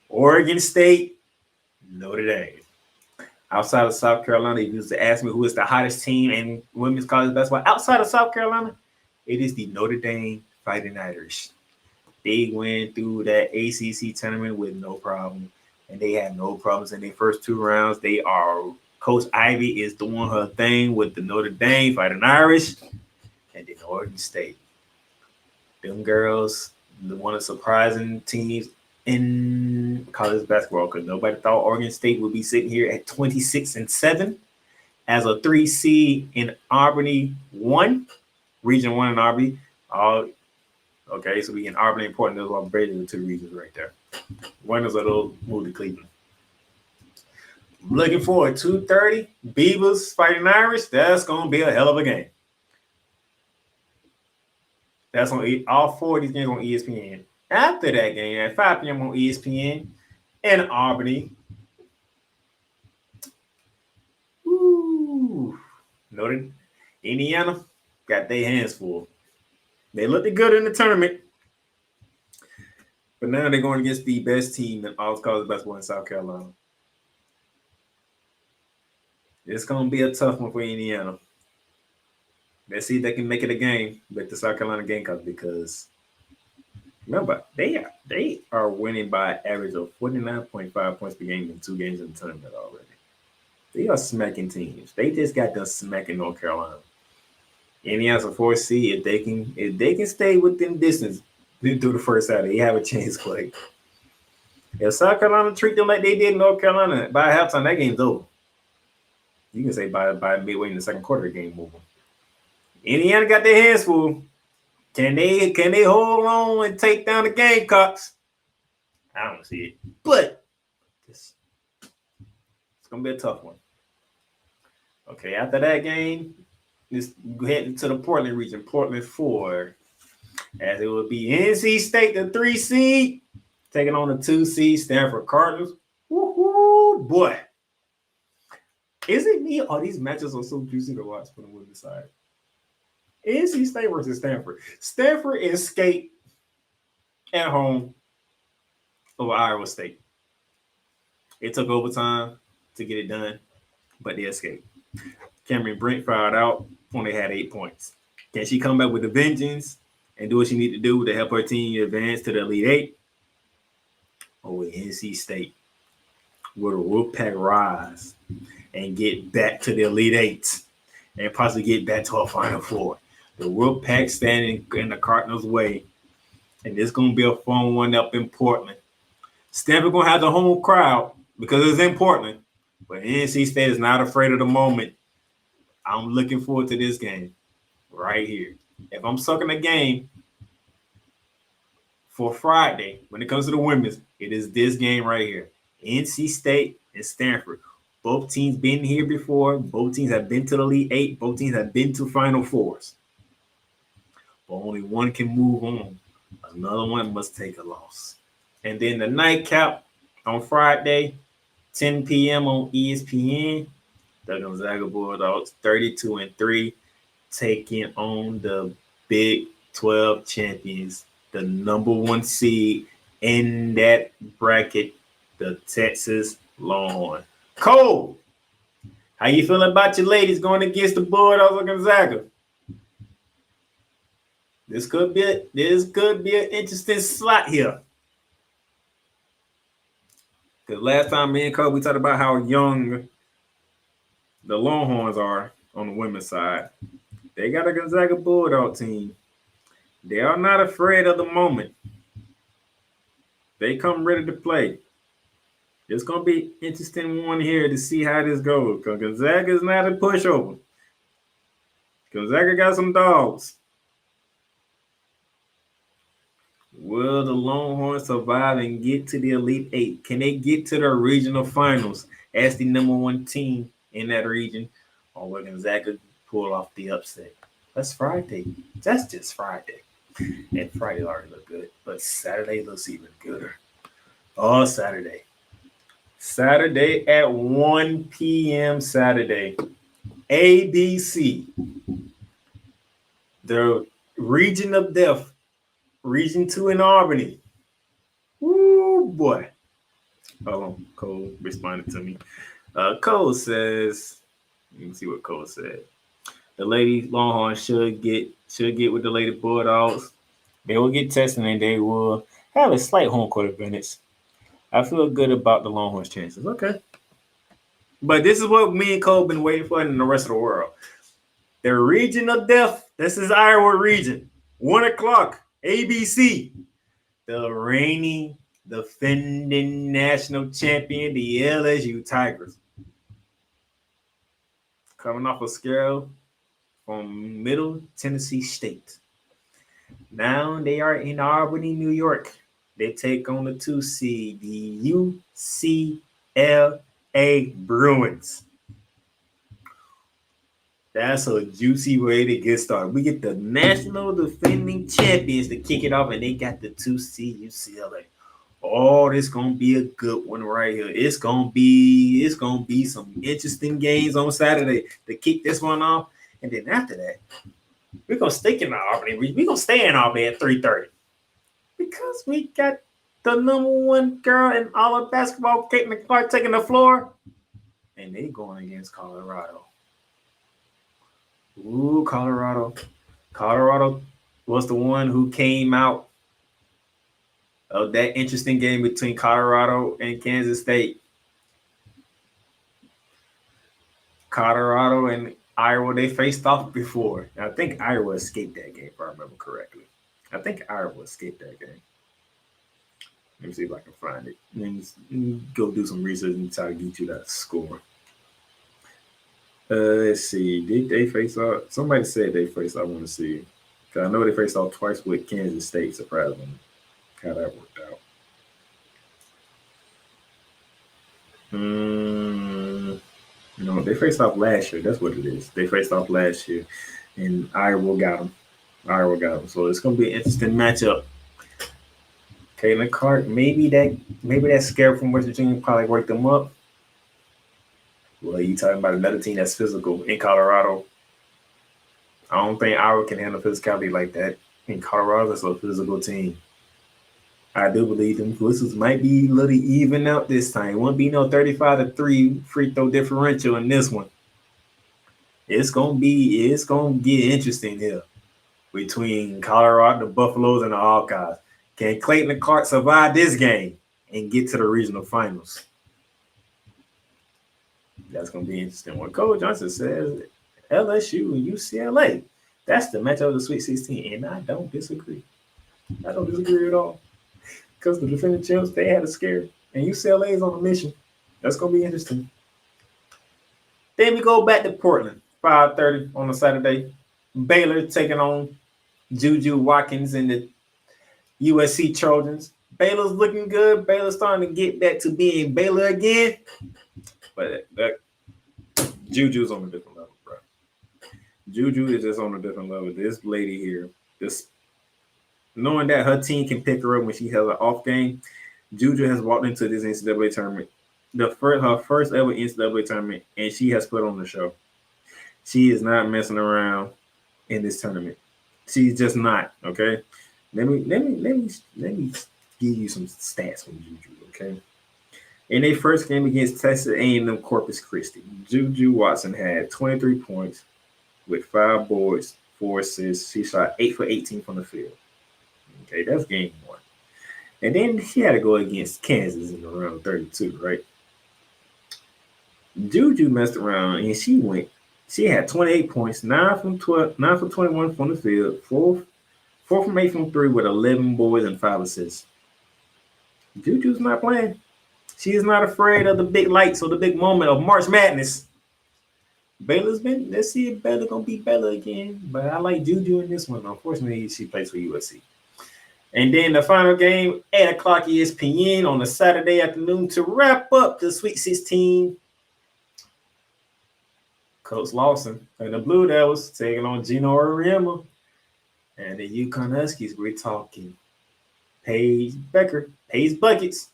[SPEAKER 3] Oregon State, Notre Dame. Outside of South Carolina, you used to ask me who is the hottest team in women's college basketball. Outside of South Carolina, it is the Notre Dame Fighting Irish. They went through that ACC tournament with no problem, and they had no problems in their first 2 rounds. Coach Ivy is doing her thing with the Notre Dame Fighting Irish, and then Oregon State. Them girls, one of the surprising teams in college basketball because nobody thought Oregon State would be sitting here at 26-7 as a 3 seed in Albany 1, Region 1 in Albany. Okay, so we in Albany and Portland, those are bridging the 2 regions right there. Winners of those move to Cleveland. Looking forward, 2:30, Beavers Fighting Irish. That's going to be a hell of a game. That's on all 4 of these games on ESPN. After that game, at 5 p.m. on ESPN in Albany. Indiana got their hands full. They looked good in the tournament, but now they're going against the best team in all college basketball in South Carolina. It's going to be a tough one for Indiana. Let's see if they can make it a game with the South Carolina Gamecocks because remember, they are winning by an average of 49.5 points per game in 2 games in the tournament already. They are smacking teams. They just got done smacking North Carolina. Indiana's a 4 seed. If they can stay within distance through the first half, they have a chance to play. If South Carolina treat them like they did in North Carolina, by halftime, that game's over. You can say by midway in the second quarter, the game over. Indiana got their hands full. Can they hold on and take down the Gamecocks? I don't see it. But it's going to be a tough one. Okay, after that game, let's head into the Portland region. Portland 4. As it will be NC State, the 3 seed, taking on the 2 seed Stanford Cardinals. Woohoo, boy. Is it me? Oh, these matches are so juicy to watch for the women's side. NC State versus Stanford. Stanford escaped at home over Iowa State. It took overtime to get it done, but they escaped. Cameron Brent fired out when they had 8 points. Can she come back with a vengeance and do what she need to do to help her team advance to the Elite 8? Or will NC State, will the Wolfpack rise and get back to the Elite 8 and possibly get back to a Final Four? The Wolfpack standing in the Cardinals' way, and it's going to be a fun one up in Portland. Stanford going to have the home crowd because it's in Portland, but NC State is not afraid of the moment. I'm looking forward to this game right here. If I'm sucking a game for Friday, when it comes to the women's, it is this game right here. NC State and Stanford. Both teams been here before. Both teams have been to the Elite Eight. Both teams have been to Final Fours. But only one can move on. Another one must take a loss. And then the nightcap on Friday, 10 p.m. on ESPN. The Gonzaga Bulldogs, 32-3, taking on the Big 12 champions, the number one seed in that bracket, the Texas Longhorns. Cole, how you feeling about your ladies going against the Bulldogs of Gonzaga? This could be an interesting slot here. Because last time me and Cole, we talked about how young the Longhorns are on the women's side. They got a Gonzaga Bulldog team. They are not afraid of the moment. They come ready to play. It's going to be interesting one here to see how this goes. Because Gonzaga is not a pushover. Gonzaga got some dogs. Will the Longhorns survive and get to the Elite Eight? Can they get to the regional finals as the number one team in that region? Or will Gonzaga pull off the upset? That's Friday. That's just Friday. And Friday already looked good. But Saturday looks even gooder. Oh, Saturday. Saturday at 1 p.m. Saturday. ABC. The region of death. Region 2 in Albany. Woo, boy. Hold on. Cole responded to me. Cole says, let me see what Cole said. The lady Longhorns should get with the Lady Bulldogs. They will get tested and they will have a slight home court advantage. I feel good about the Longhorns' chances. Okay. But this is what me and Cole been waiting for in the rest of the world. The region of death. This is Iowa region. 1 o'clock. ABC. The reigning, defending national champion, the LSU Tigers. Coming off a scale from Middle Tennessee State. Now they are in Albany, New York. They take on the 2 seed, the UCLA Bruins. That's a juicy way to get started. We get the national defending champions to kick it off, and they got the 2 seed UCLA. Oh, this gonna be a good one right here. It's gonna be some interesting games on Saturday to kick this one off. And then after that, we're gonna stay in Albany. We're gonna stay in Albany at 3:30. Because we got the number one girl in all of basketball, Caitlin Clark, taking the floor. And they going against Colorado. Ooh, Colorado. Colorado was the one who came out of that interesting game between Colorado and Kansas State. Colorado and Iowa, they faced off before. I think Iowa escaped that game, if I remember correctly. I think Iowa escaped that game. Let me see if I can find it. Let me go do some research and try to get you that score. Let's see. Did they face off? Somebody said they faced off. I want to see. Because I know they faced off twice with Kansas State, surprisingly. How that worked out. No, they faced off last year. That's what it is. They faced off last year. And Iowa got them. So it's going to be an interesting matchup. Caitlin Clark, maybe that scare from West Virginia probably worked them up. Well, you talking about another team that's physical in Colorado. I don't think Iowa can handle physicality like that. In Colorado, that's a physical team. I do believe them whistles might be a little even out this time. It won't be no 35-3 free throw differential in this one. It's gonna get interesting here between Colorado, the Buffaloes, and the Hawkeyes. Can Clayton Clark survive this game and get to the regional finals? That's going to be interesting. What Coach Johnson says, LSU and UCLA, that's the matchup of the Sweet 16, and I don't disagree. I don't disagree at all. Because the defending champs, they had a scare, and UCLA is on a mission. That's going to be interesting. Then we go back to Portland. 5:30 on a Saturday. Baylor taking on Juju Watkins and the USC Trojans. Baylor's looking good. Baylor's starting to get back to being Baylor again. But Juju's on a different level, bro. Juju is just on a different level. This lady here, this knowing that her team can pick her up when she has an off game, Juju has walked into this NCAA tournament, her first ever NCAA tournament, and she has put on the show. She is not messing around in this tournament. She's just not. Okay. Let me give you some stats from Juju. Okay. In their first game against Texas A&M Corpus Christi, Juju Watson had 23 points with 5 boards, 4 assists. She shot 8 for 18 from the field. Okay, that's game 1. And then she had to go against Kansas in the round 32, right? Juju messed around and she had 28 points, 9 from 21 from the field, 4 from 8 from 3 with 11 boards and 5 assists. Juju's not playing. She is not afraid of the big lights or the big moment of March Madness. Let's see if Baylor gonna beat Baylor again. But I like Juju in this one. Unfortunately, she plays for USC. And then the final game, 8 o'clock ESPN on a Saturday afternoon to wrap up the Sweet 16. Coach Lawson and the Blue Devils taking on Gino Auriemma. And the UConn Huskies, we're talking Paige Becker, Paige Buckets.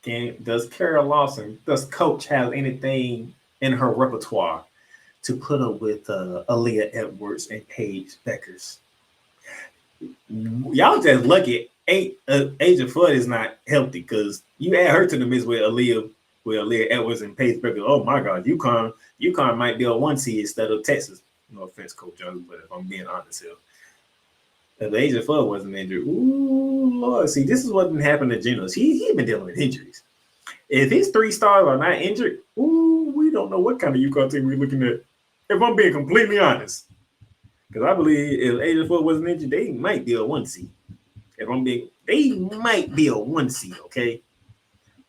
[SPEAKER 3] Does Coach have anything in her repertoire to put up with Aaliyah Edwards and Paige Beckers? Y'all just lucky Asia Flood is not healthy because you add her to the mix with Aaliyah Edwards and Paige Beckers. Oh my God, UConn might be a 1 seed instead of Texas. No offense, Coach Jones, but if I'm being honest here. If Asia Flood wasn't injured, ooh, Lord. See, this is what been happening to Gino. He's been dealing with injuries. If his 3 stars are not injured, ooh, we don't know what kind of UConn team we're looking at. If I'm being completely honest. Because I believe if Asia Flood wasn't injured, they might be a 1 seed. They might be a 1 seed, okay?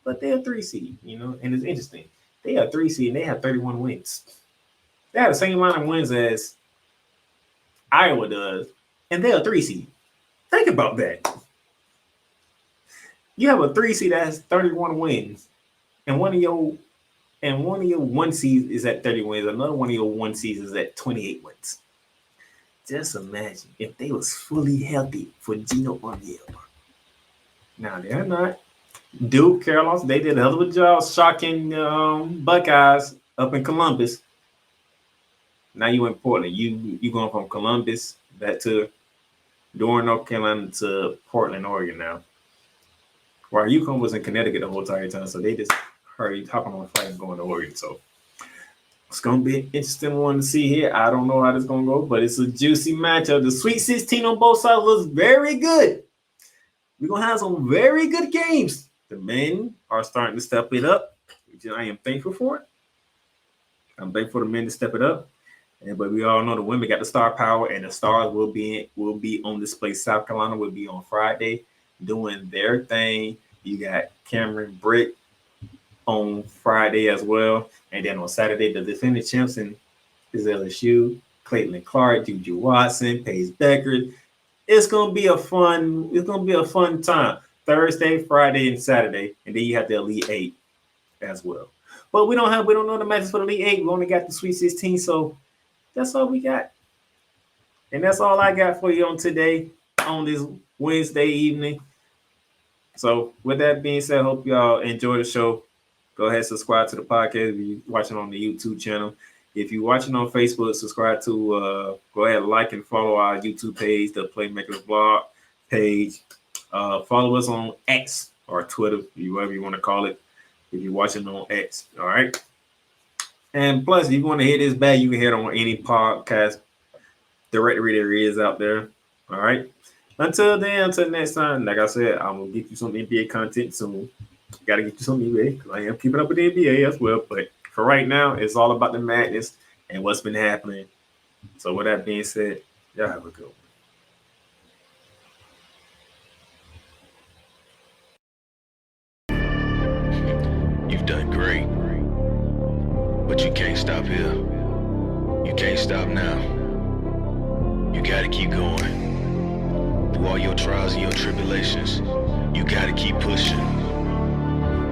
[SPEAKER 3] But they're a 3 seed, and it's interesting. They are 3 seed and they have 31 wins. They have the same amount of wins as Iowa does. And they're a 3 seed. Think about that. You have a 3 seed that has 31 wins, and one of your 1 seeds is at 30 wins. Another one of your 1 seeds is at 28 wins. Just imagine if they was fully healthy for Gino Auriemma. Now they're not. Duke, Carolina, they did a hell of a job shocking Buckeyes up in Columbus. Now you in Portland. You going from Columbus back to Durham, North Carolina to Portland, Oregon now. While UConn was in Connecticut the whole entire time, so they just hurried, hopping on a flight and going to Oregon. So it's going to be an interesting one to see here. I don't know how this is going to go, but it's a juicy matchup. The Sweet 16 on both sides looks very good. We're going to have some very good games. The men are starting to step it up, which I am thankful for it. I'm thankful for the men to step it up. But we all know the women got the star power, and the stars will be on display. South Carolina will be on Friday doing their thing. You got Cameron Britt on Friday as well. And then on Saturday, the defending champs is LSU, Caitlin Clark, Juju Watson, Paige Becker. It's gonna be a fun time. Thursday, Friday, and Saturday. And then you have the Elite 8 as well. But we don't know the matches for the Elite 8. We only got the Sweet 16, so that's all we got. And that's all I got for you on today, on this Wednesday evening. So with that being said, I hope y'all enjoy the show. Go ahead and subscribe to the podcast if you're watching on the YouTube channel. If you're watching on Facebook, subscribe to, go ahead and like and follow our YouTube page, the Playmakers Blog page. Follow us on X or Twitter, whatever you want to call it, if you're watching on X. All right. And plus, if you want to hear this back, you can hear it on any podcast directory there is out there. All right. Until next time, like I said, I'm going to get you some NBA content soon. Got to get you some NBA because I am keeping up with the NBA as well. But for right now, it's all about the madness and what's been happening. So with that being said, y'all have a good one.
[SPEAKER 12] You've done great, but you can't stop. stop here. You can't stop now. You gotta keep going. Through all your trials and your tribulations, you gotta keep pushing.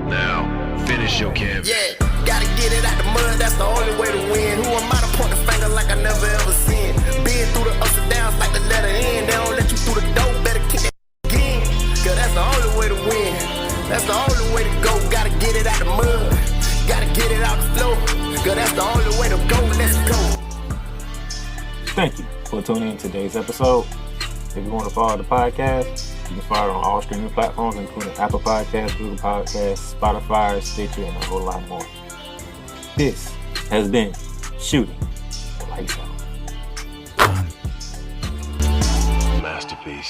[SPEAKER 12] Now, finish your canvas.
[SPEAKER 2] Yeah, gotta get it out the mud, that's the only way to win. Who am I to point the finger like I never ever seen? Been through the ups and downs like the letter N. They don't let you through the door, better kick that again. Cause that's the only way to win. That's the only way to go. Gotta get it out the mud. Gotta get it out the flow. Cause that's the only way to go. Let's go.
[SPEAKER 3] Thank you for tuning in to today's episode. If you want to follow the podcast, you can follow it on all streaming platforms, including Apple Podcasts, Google Podcasts, Spotify, Stitcher, and a whole lot more. This has been Shooting the Lights Out.
[SPEAKER 12] Masterpiece.